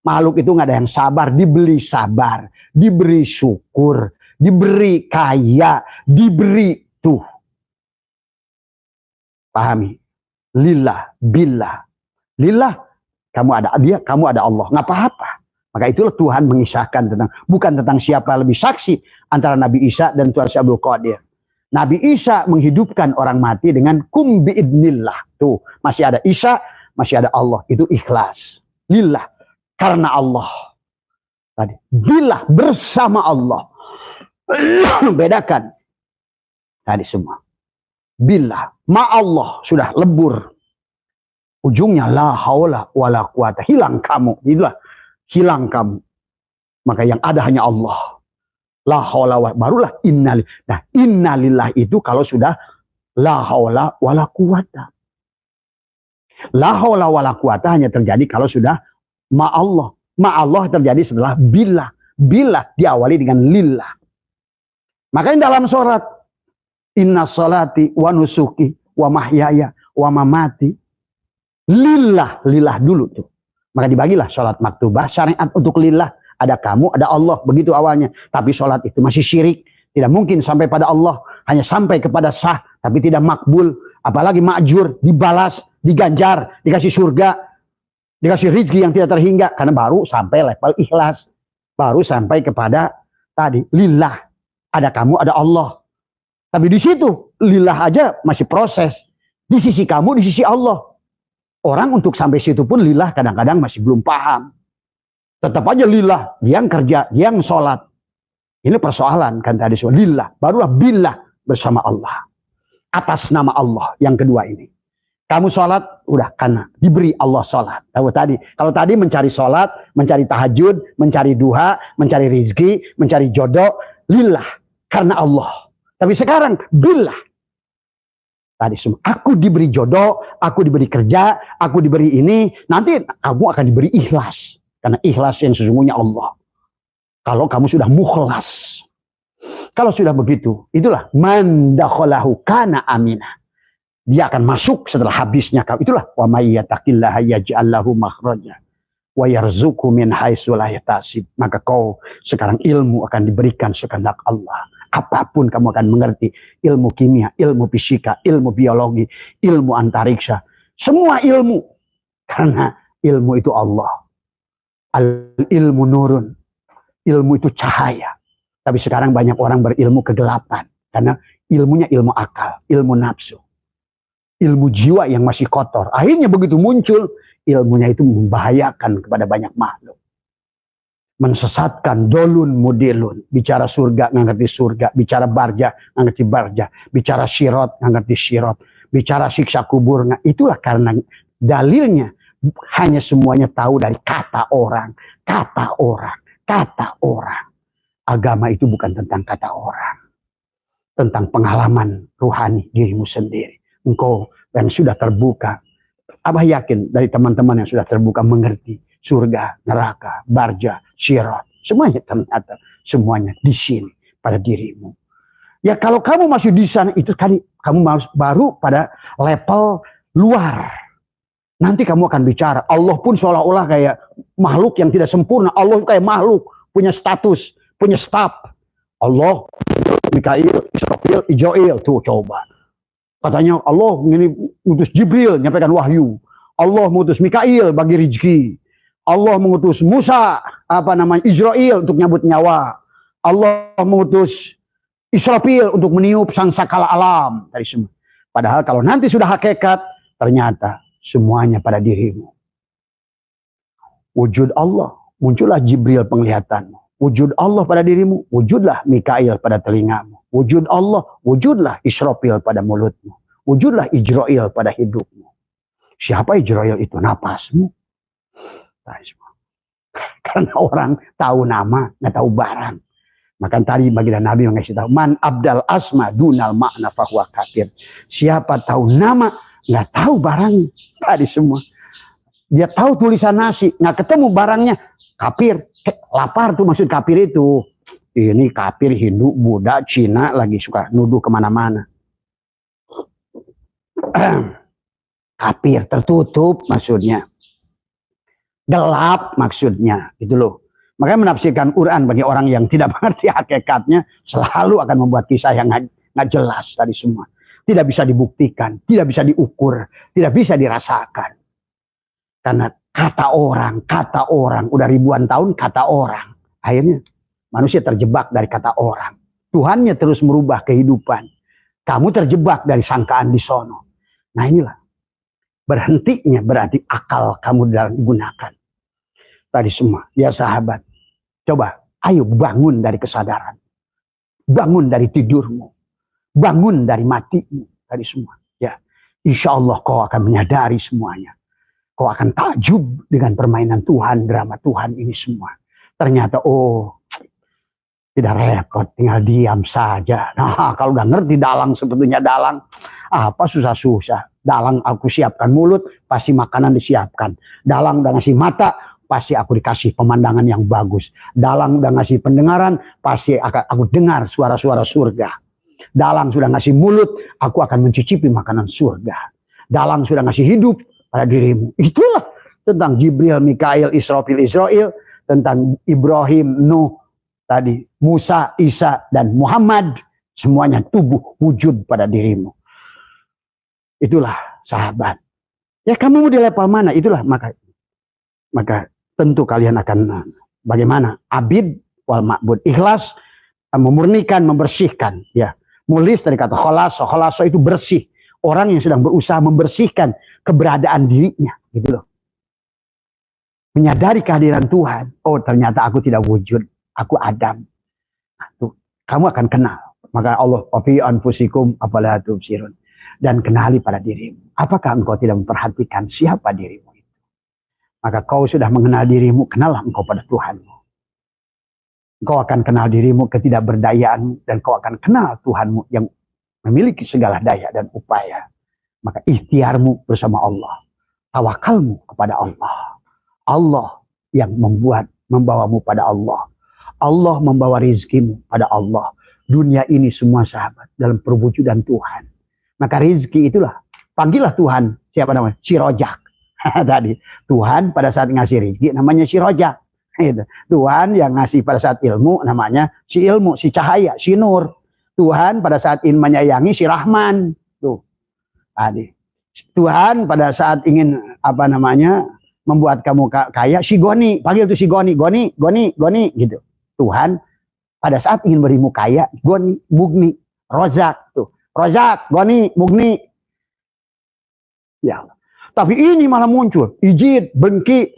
Makhluk itu nggak ada yang sabar. Diberi sabar, diberi syukur, diberi kaya, diberi tuh. Pahami? Lillah, billah. Lillah, kamu ada dia, kamu ada Allah. Nggak apa-apa. Maka itulah Tuhan mengisahkan tentang, bukan tentang siapa lebih saksi antara Nabi Isa dan Tuhan Abdul Qadir. Nabi Isa menghidupkan orang mati dengan kum biidnillah. Tuh, masih ada Isa, masih ada Allah. Itu ikhlas. Lillah, karena Allah. Tadi, billah, bersama Allah. Bedakan. Tadi semua. Billah, ma'allah, sudah lebur. Ujungnya la haula wala quwata. Hilang kamu. Itulah, hilang kamu. Maka yang ada hanya Allah. La haula wa, barulah innalillah. Nah, innalillah itu kalau sudah la haula wala quwata. La haula wala quwata hanya terjadi kalau sudah ma'allah. Ma'allah terjadi setelah billah. Billah diawali dengan lillah. Makanya dalam surat inna salati wa nusuki wa mahyaya wa mamati lillah, lillah dulu tuh. Maka dibagilah sholat maktubah syariat untuk lillah. Ada kamu, ada Allah, begitu awalnya. Tapi sholat itu masih syirik. Tidak mungkin sampai pada Allah. Hanya sampai kepada sah, tapi tidak makbul. Apalagi ma'jur, dibalas, diganjar, dikasih surga, dikasih rezeki yang tidak terhingga. Karena baru sampai level ikhlas. Baru sampai kepada tadi, lillah. Ada kamu, ada Allah. Tapi di situ, lillah aja masih proses. Di sisi kamu, di sisi Allah. Orang untuk sampai situ pun lillah kadang-kadang masih belum paham. Tetap aja lillah, dia yang kerja, dia yang sholat. Ini persoalan kan tadi semua. Lillah, barulah billah bersama Allah. Atas nama Allah yang kedua ini. Kamu sholat, udah karena diberi Allah sholat. Tahu tadi, kalau tadi mencari sholat, mencari tahajud, mencari duha, mencari rizki, mencari jodoh, lillah, karena Allah. Tapi sekarang, billah. Tadi semua, aku diberi jodoh, aku diberi kerja, aku diberi ini, nanti kamu akan diberi ikhlas. Karena ikhlas yang sesungguhnya Allah. Kalau kamu sudah mukhlas. Kalau sudah begitu, itulah man dakhalahu kana aminah. Dia akan masuk setelah habisnya kamu. Itulah wa may yattaqillaha yaj'al lahu makhraja wa yarzuqhu min haitsu la yahtasib. Maka kau sekarang ilmu akan diberikan sekehendak Allah. Apapun kamu akan mengerti, ilmu kimia, ilmu fisika, ilmu biologi, ilmu antariksa, semua ilmu. Karena ilmu itu Allah. Al-ilmu nurun. Ilmu itu cahaya. Tapi sekarang banyak orang berilmu kegelapan. Karena ilmunya ilmu akal, ilmu nafsu. Ilmu jiwa yang masih kotor. Akhirnya begitu muncul, ilmunya itu membahayakan kepada banyak makhluk. Mensesatkan, dolun mudilun. Bicara surga, nggak ngerti surga. Bicara barja, nggak ngerti barja. Bicara sirot, nggak ngerti sirot. Bicara siksa kubur, itulah karena dalilnya. Hanya semuanya tahu dari kata orang, kata orang, kata orang. Agama itu bukan tentang kata orang. Tentang pengalaman rohani dirimu sendiri. Engkau yang sudah terbuka. Abah yakin dari teman-teman yang sudah terbuka mengerti. Surga, neraka, barja, syirat. Semuanya ternyata. Semuanya di sini pada dirimu. Ya kalau kamu masih di sana itu kali kamu baru pada level luar. Nanti kamu akan bicara. Allah pun seolah-olah kayak makhluk yang tidak sempurna. Allah kayak makhluk. Punya status. Punya staf. Allah, Mikail, Israfil, Ijoil. Tuh coba. Katanya Allah ini mengutus Jibril. Nyampaikan wahyu. Allah mengutus Mikail bagi rezeki. Allah mengutus Musa. Israel untuk nyabut nyawa. Allah mengutus Israfil untuk meniup sangkakala alam dari semua. Padahal kalau nanti sudah hakikat, ternyata semuanya pada dirimu. Wujud Allah, muncullah Jibril penglihatanmu. Wujud Allah pada dirimu, wujudlah Mikail pada telingamu. Wujud Allah, wujudlah Israfil pada mulutmu. Wujudlah Ijrail pada hidupmu. Siapa Ijrail itu? Napasmu. Karena orang tahu nama, nggak tahu barang. Maka tadi baginda Nabi mengasih tahu, man abdal asma dunal makna fahuwa kafir. Siapa tahu nama, nggak tahu barang. Tadi semua. Dia tahu tulisan nasi, nggak ketemu barangnya, kafir. Lapar tuh maksud kafir itu. Ini kafir Hindu, Buddha, Cina lagi suka nuduh kemana-mana. Kafir tertutup maksudnya. Gelap maksudnya, gitu loh. Makanya menafsirkan Quran bagi orang yang tidak mengerti hakikatnya selalu akan membuat kisah yang nggak jelas tadi semua. Tidak bisa dibuktikan, tidak bisa diukur, tidak bisa dirasakan. Karena kata orang, udah ribuan tahun kata orang. Akhirnya manusia terjebak dari kata orang. Tuhannya terus merubah kehidupan. Kamu terjebak dari sangkaan di sono. Nah inilah. Berhentinya berarti akal kamu dalam digunakan. Tadi semua. Ya sahabat. Coba, ayo bangun dari kesadaran. Bangun dari tidurmu. Bangun dari matimu. Tadi semua. Ya, insya Allah kau akan menyadari semuanya. Kau akan takjub dengan permainan Tuhan, drama Tuhan ini semua. Ternyata, oh, tidak repot, tinggal diam saja. Nah, kalau udah ngerti dalang sebetulnya dalang, apa susah-susah. Dalang aku siapkan mulut, pasti makanan disiapkan. Dalang udah ngasih mata, pasti aku dikasih pemandangan yang bagus. Dalang udah ngasih pendengaran, pasti aku dengar suara-suara surga. Dalang sudah ngasih mulut, aku akan mencicipi makanan surga. Dalang sudah ngasih hidup pada dirimu. Itulah tentang Jibril, Mikail, Israfil, Israel, tentang Ibrahim, Nuh, tadi Musa, Isa, dan Muhammad. Semuanya tubuh wujud pada dirimu. Itulah sahabat. Ya kamu mau di level mana? Itulah maka tentu kalian akan bagaimana? Abid wal ma'bud. Ikhlas, memurnikan, membersihkan. Ya, mulis dari kata kholaso. Kholaso itu bersih. Orang yang sedang berusaha membersihkan keberadaan dirinya. Gitu loh. Menyadari kehadiran Tuhan. Oh ternyata aku tidak wujud. Aku Adam. Nah, tuh, kamu akan kenal. Maka Allah, wafi anfusikum apalah tubsirun. Dan kenali pada dirimu. Apakah engkau tidak memperhatikan siapa dirimu itu? Maka kau sudah mengenal dirimu, kenallah engkau pada Tuhanmu. Engkau akan kenal dirimu ketidakberdayaanmu, dan kau akan kenal Tuhanmu yang memiliki segala daya dan upaya. Maka ikhtiarmu bersama Allah. Tawakalmu kepada Allah. Allah yang membawamu pada Allah. Allah membawa rizkimu pada Allah. Dunia ini semua sahabat dalam perwujudan Tuhan. Maka rizki itulah, panggillah Tuhan, siapa namanya? Si Rojak. Tadi, Tuhan pada saat ngasih rizki namanya si Rojak. Tuhan yang ngasih pada saat ilmu namanya si ilmu, si cahaya, si nur. Tuhan pada saat ingin menyayangi si Rahman. Tuh. Tadi. Tuhan pada saat ingin membuat kamu kaya, si Goni, panggil tuh si Goni, Goni, gitu. Tuhan pada saat ingin berimu kaya, Goni, Mugni, Rozak, tuh. Rozak, Goni, Mugni. Ya. Tapi ini malah muncul. Ijid, Bengki.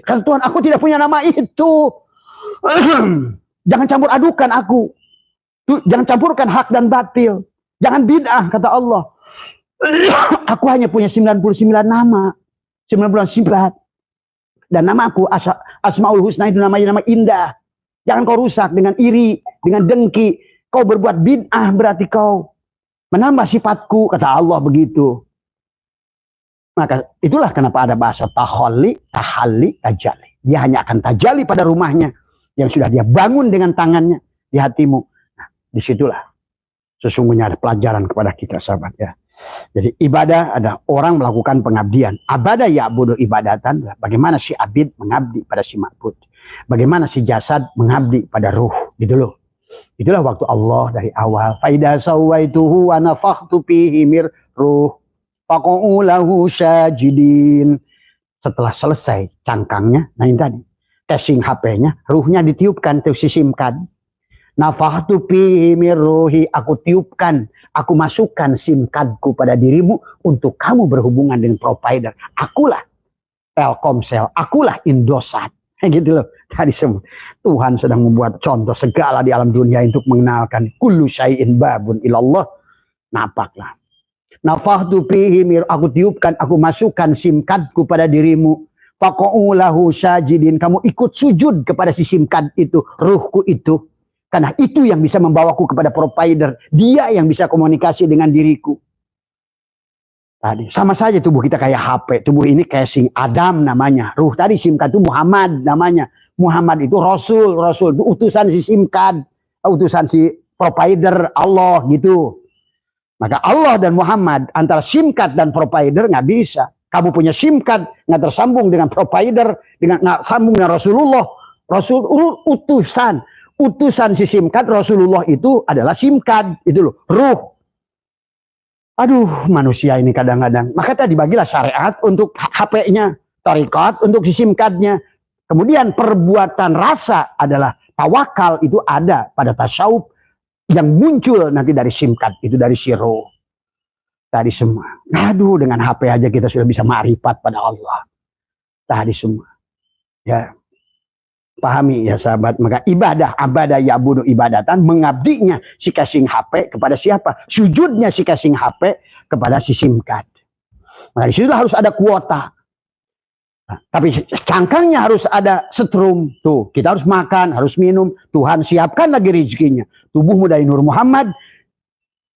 Kata Tuhan, aku tidak punya nama itu. Jangan campur adukan aku. Jangan campurkan hak dan batil. Jangan bid'ah, kata Allah. Aku hanya punya 99 nama. 99 sifat. Dan nama aku, Asmaul Husna itu namanya nama indah. Jangan kau rusak dengan iri, dengan dengki. Kau berbuat bid'ah berarti kau menambah sifatku, kata Allah begitu. Maka itulah kenapa ada bahasa tahalli, tajalli. Dia hanya akan tajalli pada rumahnya yang sudah dia bangun dengan tangannya di hatimu. Nah, disitulah sesungguhnya ada pelajaran kepada kita sahabat ya. Jadi ibadah ada orang melakukan pengabdian. Abada ya'budu ibadatan. Bagaimana si abid mengabdi pada si ma'bud. Bagaimana si jasad mengabdi pada ruh. Gitu loh. Itulah waktu Allah dari awal. Faida sawaituhu wa nafakhtu fihi mir ruh. Faqa'u lahu sajidin. Setelah selesai cangkangnya, nah ini tadi, casing HP-nya, ruhnya ditiupkan, tersisimkan. Nafahtu fihi min ruhi, aku tiupkan, aku masukkan SIM cardku pada dirimu untuk kamu berhubungan dengan provider. Akulah Telkomsel, akulah Indosat. Gitu loh. Tadi semua Tuhan sedang membuat contoh segala di alam dunia untuk mengenalkan kullu syai'in babun ilallah. Napaklah. Nafahtu fihi mir, aku tiupkan, aku masukkan SIM cardku pada dirimu. Faqa'u lahu sajidin, kamu ikut sujud kepada si SIM card itu, ruhku itu. Karena itu yang bisa membawaku kepada provider. Dia yang bisa komunikasi dengan diriku. Tadi sama saja tubuh kita kayak HP. Tubuh ini casing Adam namanya. Ruh tadi SIM card itu Muhammad namanya. Muhammad itu Rasul. Rasul itu utusan si SIM card. Utusan si provider Allah gitu. Maka Allah dan Muhammad antara SIM card dan provider nggak bisa. Kamu punya SIM card nggak tersambung dengan provider, nggak sambung dengan Rasulullah. Rasul utusan. Utusan si SIM card Rasulullah itu adalah SIM card. Itu loh. Ruh. Aduh, manusia ini kadang-kadang. Maka tadi bagilah syariat untuk HP-nya, tarekat untuk si SIM card-nya. Kemudian perbuatan rasa adalah tawakal, itu ada pada tasawuf yang muncul nanti dari SIM card, itu dari siro. Tadi semua. Aduh, dengan HP aja kita sudah bisa ma'rifat pada Allah. Tadi semua. Ya. Pahami ya sahabat, maka ibadah ya bunuh ibadatan, mengabdinya si casing HP kepada siapa? Sujudnya si casing HP kepada si SIM card. Maka disitulah harus ada kuota. Nah, tapi cangkangnya harus ada setrum. Tuh, kita harus makan, harus minum. Tuhan siapkan lagi rezekinya. Tubuhmu dari Nur Muhammad.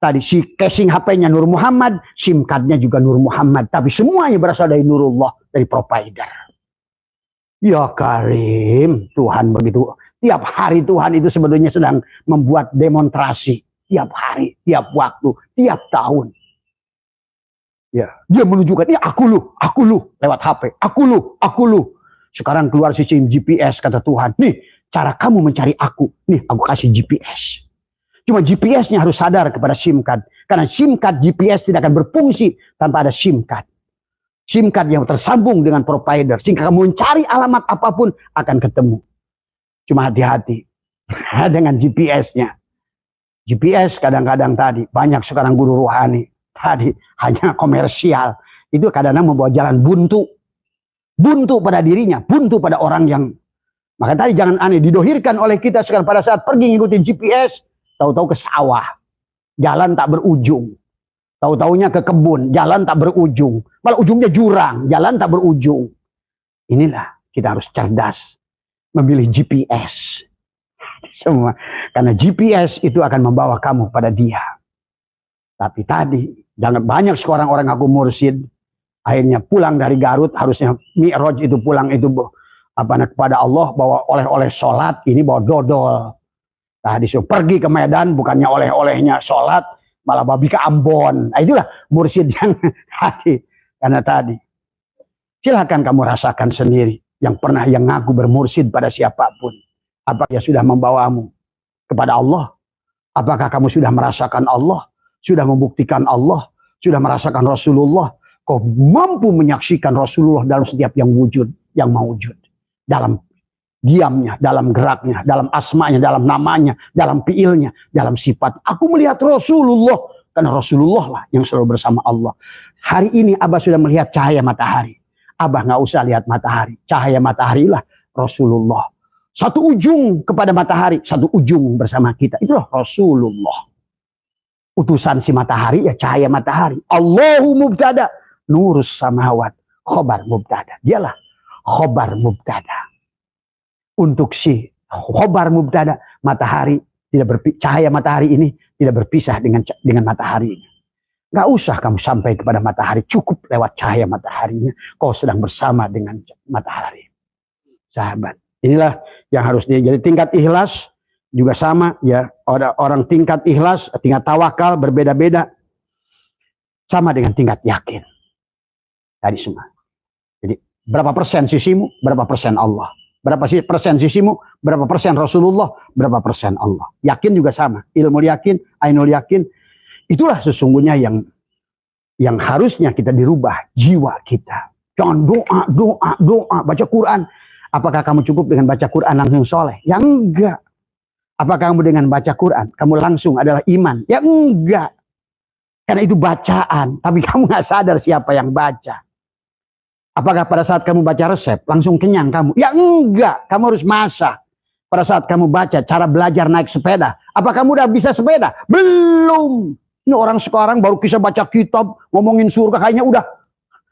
Tadi si casing HP-nya Nur Muhammad, SIM card-nya juga Nur Muhammad. Tapi semuanya berasal dari Nurullah, dari provider. Ya Karim, Tuhan begitu. Tiap hari Tuhan itu sebetulnya sedang membuat demonstrasi. Tiap hari, tiap waktu, tiap tahun. Ya, dia menunjukkan, ya aku lu, lewat HP. Aku lu. Sekarang keluar sistem GPS, kata Tuhan. Nih, cara kamu mencari aku. Nih, aku kasih GPS. Cuma GPS-nya harus sadar kepada SIM card. Karena SIM card GPS tidak akan berfungsi tanpa ada SIM card. SIM card yang tersambung dengan provider. Sehingga kamu mencari alamat apapun akan ketemu. Cuma hati-hati dengan GPS-nya. GPS kadang-kadang tadi. Banyak sekarang guru rohani. Tadi hanya komersial. Itu kadang-kadang membawa jalan buntu. Buntu pada dirinya. Buntu pada orang yang. Maka tadi jangan aneh. Didohirkan oleh kita sekarang pada saat pergi ngikutin GPS. Tahu-tahu ke sawah. Jalan tak berujung. Tahu-taunya ke kebun, jalan tak berujung. Malah ujungnya jurang, jalan tak berujung. Inilah kita harus cerdas. Memilih GPS. Semua. Karena GPS itu akan membawa kamu pada dia. Tapi tadi, jangan banyak seorang orang aku mursyid. Akhirnya pulang dari Garut, harusnya Mi'raj itu pulang itu kepada Allah, bawa oleh-oleh sholat, ini bawa dodol. Tadi pergi ke Medan, bukannya oleh-olehnya sholat, malah babi ke Ambon. Nah, itulah mursyid yang tadi. Karena tadi. Silahkan kamu rasakan sendiri. Yang pernah yang ngaku bermursyid pada siapapun. Apakah dia sudah membawamu kepada Allah? Apakah kamu sudah merasakan Allah? Sudah membuktikan Allah? Sudah merasakan Rasulullah? Kau mampu menyaksikan Rasulullah dalam setiap yang wujud, yang mawujud. Dalam diamnya, dalam geraknya, dalam asmanya, dalam namanya, dalam fiilnya, dalam sifat. Aku melihat Rasulullah. Karena Rasulullah lah yang selalu bersama Allah. Hari ini Abah sudah melihat cahaya matahari. Abah nggak usah lihat matahari. Cahaya matahari lah Rasulullah. Satu ujung kepada matahari, satu ujung bersama kita. Itulah Rasulullah. Utusan si matahari ya cahaya matahari. Allahu mubtada, nurus samawat, khobar mubtada. Dialah khobar mubtada. Untuk si khobar mubtada, matahari cahaya matahari ini tidak berpisah dengan matahari ini. Gak usah kamu sampai kepada matahari, cukup lewat cahaya mataharinya kau sedang bersama dengan matahari. Sahabat, inilah yang harus jadi tingkat ikhlas juga sama ya. Orang tingkat ikhlas, tingkat tawakal berbeda-beda. Sama dengan tingkat yakin. Tadi semua. Jadi berapa persen sisimu, berapa persen Allah. Berapa persen sisimu, berapa persen Rasulullah, berapa persen Allah. Yakin juga sama. Ilmu yakin, ainul yakin. Itulah sesungguhnya yang harusnya kita dirubah jiwa kita. Jangan doa, baca Quran. Apakah kamu cukup dengan baca Quran langsung soleh? Ya enggak. Apakah kamu dengan baca Quran, kamu langsung adalah iman? Ya enggak. Karena itu bacaan, tapi kamu nggak sadar siapa yang baca. Apakah pada saat kamu baca resep, langsung kenyang kamu? Ya enggak, kamu harus masak. Pada saat kamu baca cara belajar naik sepeda, apa kamu udah bisa sepeda? Belum. Ini orang sekarang baru bisa baca kitab, ngomongin surga, kayaknya udah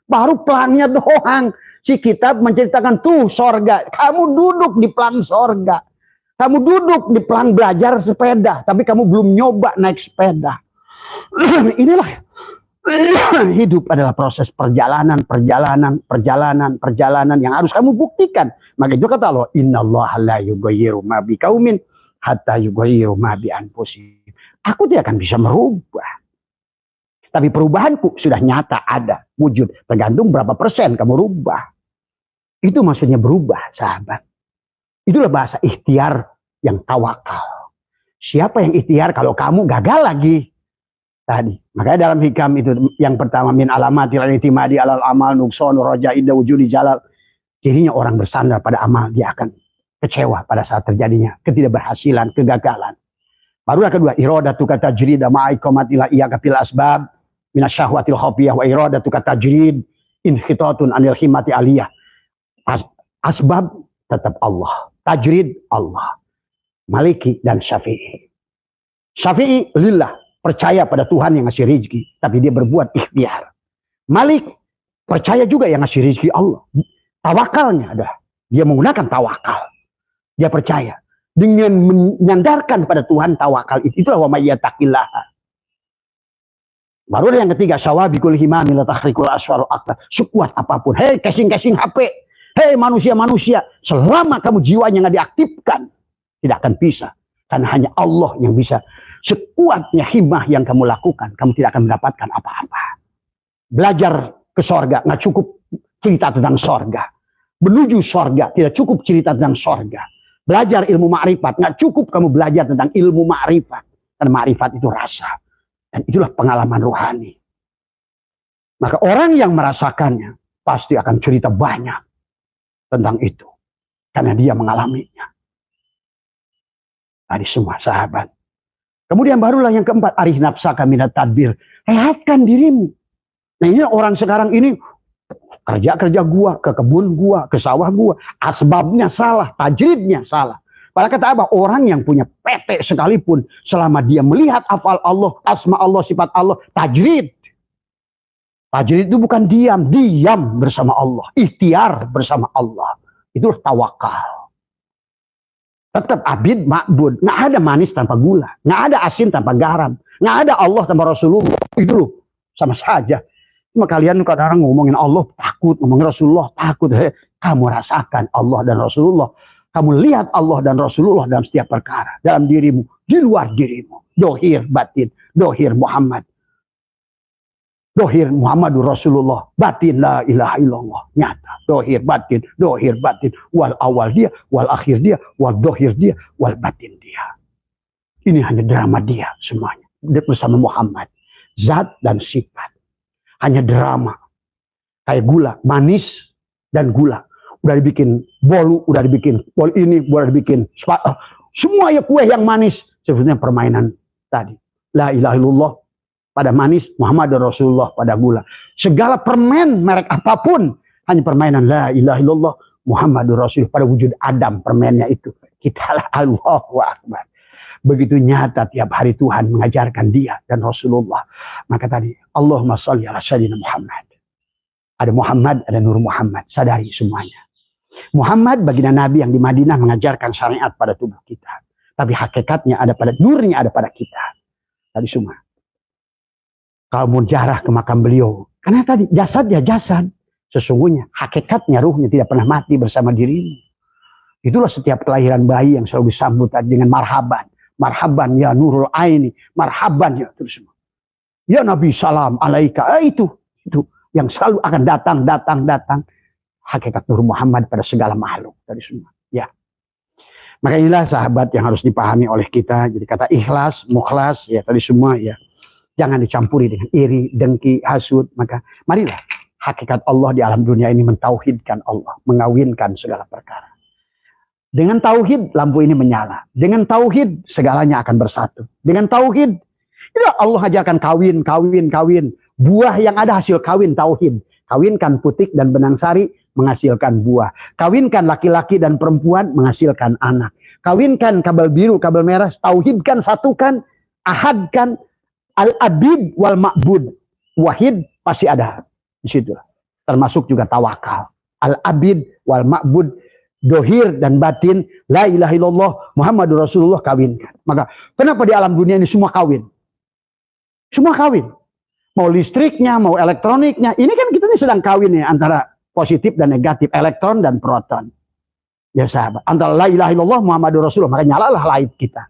baru pelannya doang. Si kitab menceritakan tuh sorga. Kamu duduk di pelang sorga. Kamu duduk di pelang belajar sepeda, tapi kamu belum nyoba naik sepeda. Inilah hidup adalah proses perjalanan yang harus kamu buktikan. Maka itu kata Allah, innallaha la yughayyiru ma biqaumin hatta yughayyiru ma bi anfusihim. Aku tidak akan bisa merubah. Tapi perubahanku sudah nyata ada, wujud. Tergantung berapa persen kamu rubah. Itu maksudnya berubah, sahabat. Itulah bahasa ikhtiar yang tawakal. Siapa yang ikhtiar kalau kamu gagal lagi? Tadi. Makanya dalam hikam itu yang pertama min alamatil i'timadi alal amal nuqsan raja idda wujudi jalal. Jadinya orang bersandar pada amal, dia akan kecewa pada saat terjadinya ketidakberhasilan, kegagalan. Baru yang kedua, iradatu katajrid ma'iqamatil iyaqatil asbab minasyahwatil khafiyah wa iradatu katajrid inhitatun anil himmati aliyah. Asbab tetap Allah, tajrid Allah, Maliki dan Syafi'i. Syafi'i lillah, percaya pada Tuhan yang ngasih rezeki, tapi dia berbuat ikhtiar. Malik percaya juga yang ngasih rezeki Allah. Tawakalnya adalah dia menggunakan tawakal. Dia percaya dengan menyandarkan pada Tuhan, tawakal itulah wa may yattaqillaha. Baru ada yang ketiga, sawabikul himami la tahrikul aswaru akbar. Sekuat apapun, hei casing-casing HP, hei manusia-manusia, selama kamu jiwanya nggak diaktifkan, tidak akan bisa. Karena hanya Allah yang bisa. Sekuatnya himmah yang kamu lakukan, kamu tidak akan mendapatkan apa-apa. Belajar ke sorga, nggak cukup cerita tentang sorga. Menuju sorga, tidak cukup cerita tentang sorga. Belajar ilmu ma'rifat, nggak cukup kamu belajar tentang ilmu ma'rifat. Karena ma'rifat itu rasa. Dan itulah pengalaman rohani. Maka orang yang merasakannya, pasti akan cerita banyak tentang itu. Karena dia mengalaminya. Tadi semua sahabat. Kemudian barulah yang keempat, arih nafsaka minat tadbir. Rehatkan dirimu. Nah ini orang sekarang ini kerja gua, ke kebun gua, ke sawah gua. Asbabnya salah, tajridnya salah. Padahal kata apa? Orang yang punya PT sekalipun, selama dia melihat afal Allah, asma Allah, sifat Allah, tajrid. Tajrid itu bukan diam, diam bersama Allah. Ikhtiar bersama Allah. Itu tawakal. Tetap abid ma'bud. Nggak ada manis tanpa gula. Nggak ada asin tanpa garam. Nggak ada Allah tanpa Rasulullah. Itu loh. Sama saja. Cuma kalian kadang-kadang ngomongin Allah takut. Ngomongin Rasulullah takut. Kamu rasakan Allah dan Rasulullah. Kamu lihat Allah dan Rasulullah dalam setiap perkara. Dalam dirimu. Di luar dirimu. Dohir batin. Dohir Muhammad. Dohir Muhammadur Rasulullah. Batin la ilaha illallah. Nyata. Dohir batin. Dohir batin. Wal awal dia. Wal akhir dia. Wal dohir dia. Wal batin dia. Ini hanya drama dia semuanya. Dia bersama Muhammad. Zat dan sifat. Hanya drama. Kayak gula. Manis dan gula. Udah dibikin bolu. Udah dibikin bol ini. Udah dibikin. Semua ya kue yang manis. Sebetulnya permainan tadi. La ilaha illallah. Pada manis, Muhammad Rasulullah pada gula. Segala permen merek apapun hanya permainan la ilaha illallah Muhammadur Rasulullah pada wujud Adam permennya itu. Kitalah Allahu Akbar. Begitu nyata tiap hari Tuhan mengajarkan dia dan Rasulullah. Maka tadi Allahumma shalli ala sayyidina Muhammad. Ada Muhammad, ada Nur Muhammad. Sadari semuanya. Muhammad baginda Nabi yang di Madinah mengajarkan syariat pada tubuh kita. Tapi hakikatnya ada pada nurnya ada pada kita. Tadi semua. Kalau mau jarah ke makam beliau. Karena tadi jasad ya jasad. Sesungguhnya hakikatnya ruhnya tidak pernah mati bersama dirimu. Itulah setiap kelahiran bayi yang selalu disambut dengan marhaban. Marhaban ya nurul aini. Marhaban ya terus semua. Ya Nabi salam alaika. Itu yang selalu akan datang. Hakikat Nur Muhammad pada segala makhluk. Tadi semua. Ya. Maka inilah sahabat yang harus dipahami oleh kita. Jadi kata ikhlas, mukhlas. Ya tadi semua ya. Jangan dicampuri dengan iri, dengki, hasud. Maka marilah hakikat Allah di alam dunia ini mentauhidkan Allah. Mengawinkan segala perkara. Dengan tauhid lampu ini menyala. Dengan tauhid segalanya akan bersatu. Dengan tauhid itulah Allah ajarkan kawin, kawin, kawin. Buah yang ada hasil kawin tauhid. Kawinkan putik dan benang sari menghasilkan buah. Kawinkan laki-laki dan perempuan menghasilkan anak. Kawinkan kabel biru, kabel merah, tauhidkan, satukan, ahadkan, al-abid wal ma'bud. Wahid pasti ada di situ. Termasuk juga tawakal. Al-abid wal ma'bud, dohir dan batin, la ilaha illallah Muhammadur Rasulullah, kawinkan. Maka kenapa di alam dunia ini semua kawin? Semua kawin. Mau listriknya, mau elektroniknya. Ini kan kita ini sedang kawin ya, antara positif dan negatif, elektron dan proton. Ya sahabat, antara la ilaha illallah Muhammadur Rasulullah, maka nyalalah light kita.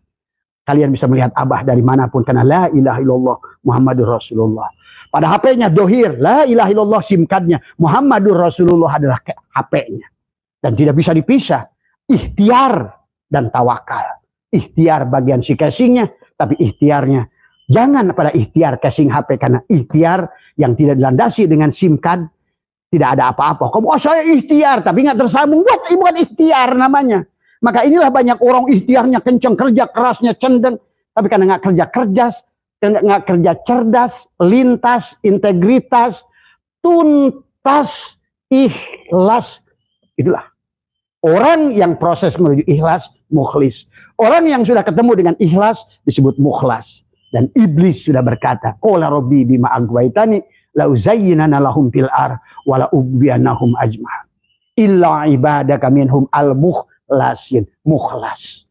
Kalian bisa melihat Abah dari manapun karena la ilaha illallah Muhammadur Rasulullah. Pada HP-nya dohir, la ilaha illallah, SIM card-nya Muhammadur Rasulullah adalah HP-nya. Dan tidak bisa dipisah. Ikhtiar dan tawakal. Ikhtiar bagian si casingnya, tapi ikhtiarnya jangan pada ikhtiar casing HP, karena ikhtiar yang tidak dilandasi dengan SIM card tidak ada apa-apa. Kamu saya ikhtiar tapi nggak tersambung, bukan ikhtiar namanya. Maka inilah banyak orang ikhtiarnya kenceng, kerja kerasnya cendeng, tapi karena nggak kerja kerjas, nggak kerja cerdas, lintas, integritas, tuntas, ikhlas. Itulah orang yang proses menuju ikhlas, mukhlis. Orang yang sudah ketemu dengan ikhlas disebut mukhlas. Dan iblis sudah berkata, qala rabbi bima aghwaytani la uzayyinana lahum fil ar wa la ubbiyanahum ajma'an illa ibadaka minhum al mukhlasin. Mukhlas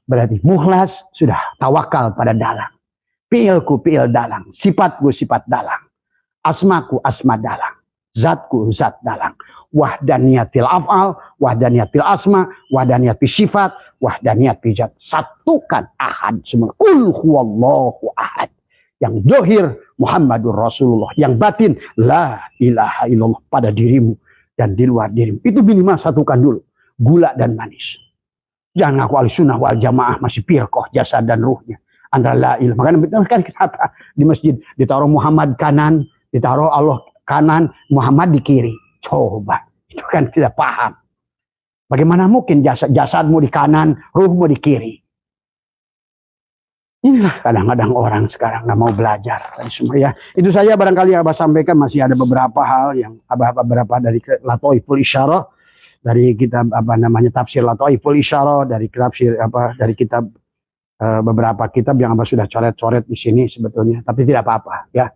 berarti mukhlas sudah tawakal pada dalang. Fi'ilku fi'il dalang, sifatku sifat dalang, asmaku asma dalang, zatku zat dalang. Wahdaniyatil af'al, wahdaniyatil asma, wahdaniyatil sifat, wahdaniyatil zat. Satukan ahad semua. Qul huwallahu ahad. Yang dohir Muhammadur Rasulullah, yang batin la ilaha illallah pada dirimu dan di luar dirimu. Itu minimal satukan dulu. Gula dan manis. Jangan ngaku ahlussunnah wal jamaah masih firqah jasad dan ruhnya. Antara la ilaha. Makanya kan kenapa di masjid ditaruh Muhammad kanan, ditaruh Allah kanan, Muhammad di kiri. Coba, itu kan tidak paham. Bagaimana mungkin jasadmu di kanan, ruhmu di kiri? Inilah kadang-kadang orang sekarang nggak mau belajar. Semua ya. Itu saja barangkali Abah sampaikan, masih ada beberapa hal yang beberapa dari Lataiful Isyarah, dari kitab tafsir Lataiful Isyarah, dari tafsir dari kitab beberapa kitab yang Abah sudah coret-coret di sini sebetulnya, tapi tidak apa-apa ya.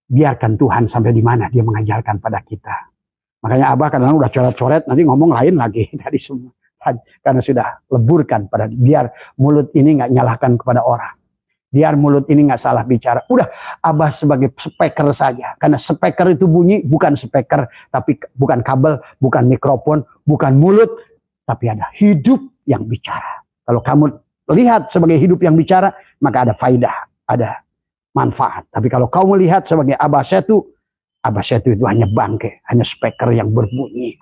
Biarkan Tuhan sampai di mana dia mengajarkan pada kita. Makanya Abah kadang-kadang udah coret-coret, nanti ngomong lain lagi tadi semua. Karena sudah leburkan pada biar mulut ini nggak nyalahkan kepada orang. Biar mulut ini nggak salah bicara. Udah Abah sebagai speaker saja. Karena speaker itu bunyi bukan speaker, tapi bukan kabel, bukan mikrofon, bukan mulut, tapi ada hidup yang bicara. Kalau kamu lihat sebagai hidup yang bicara, maka ada faidah, ada manfaat. Tapi kalau kamu lihat sebagai Abah Setu itu hanya bangke, hanya speaker yang berbunyi.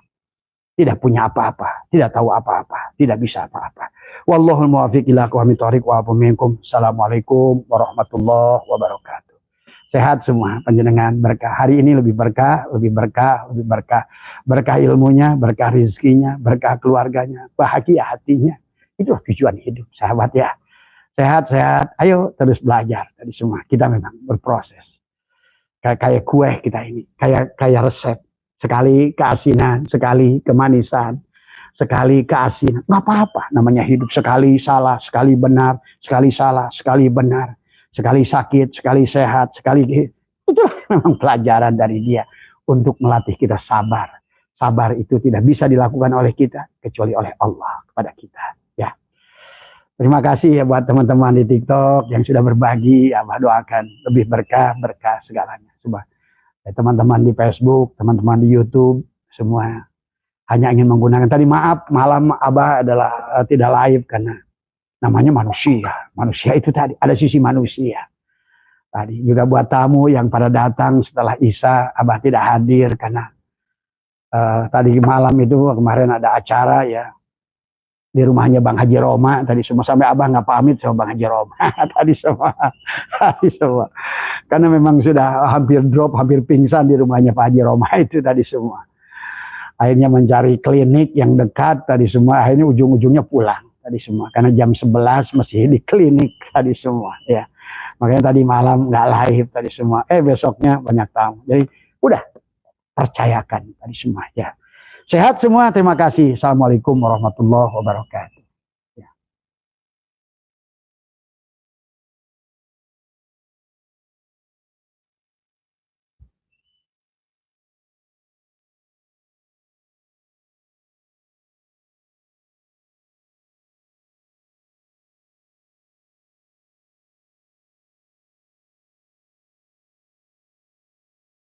Tidak punya apa-apa, tidak tahu apa-apa, tidak bisa apa-apa. Wallahul muwaffiq ila aqwamit thoriq wa afu minkum. Assalamualaikum warahmatullahi wabarakatuh. Sehat semua panjenengan, berkah. Hari ini lebih berkah, lebih berkah, lebih berkah. Berkah ilmunya, berkah rezekinya, berkah keluarganya, bahagia hatinya. Itulah tujuan hidup, sahabat ya. Sehat-sehat, ayo terus belajar. Tadi semua kita memang berproses. Kayak kue kita ini, kayak resep. Sekali keasinan, sekali kemanisan, sekali keasinan. Nggak apa-apa, namanya hidup. Sekali salah, sekali benar, sekali salah, sekali benar. Sekali sakit, sekali sehat, sekali... Itulah memang pelajaran dari dia untuk melatih kita sabar. Sabar itu tidak bisa dilakukan oleh kita, kecuali oleh Allah kepada kita. Ya. Terima kasih ya buat teman-teman di TikTok yang sudah berbagi. Abah doakan lebih berkah segalanya. Teman-teman di Facebook, teman-teman di YouTube, semua hanya ingin menggunakan. Tadi maaf, malam Abah adalah tidak live karena namanya manusia. Manusia itu tadi, ada sisi manusia. Tadi juga buat tamu yang pada datang setelah Isya, Abah tidak hadir karena tadi malam itu kemarin ada acara ya. Di rumahnya Bang Haji Roma, tadi semua sampai Abah nggak pamit sama Bang Haji Roma. tadi semua. Karena memang sudah hampir drop, hampir pingsan di rumahnya Pak Haji Roma itu tadi semua. akhirnya mencari klinik yang dekat tadi semua, akhirnya ujung-ujungnya pulang tadi semua, karena jam 11 masih di klinik tadi semua ya. Makanya tadi malam nggak live tadi semua, besoknya banyak tamu. Jadi udah percayakan tadi semua ya. Sehat semua, terima kasih. Assalamualaikum warahmatullahi wabarakatuh.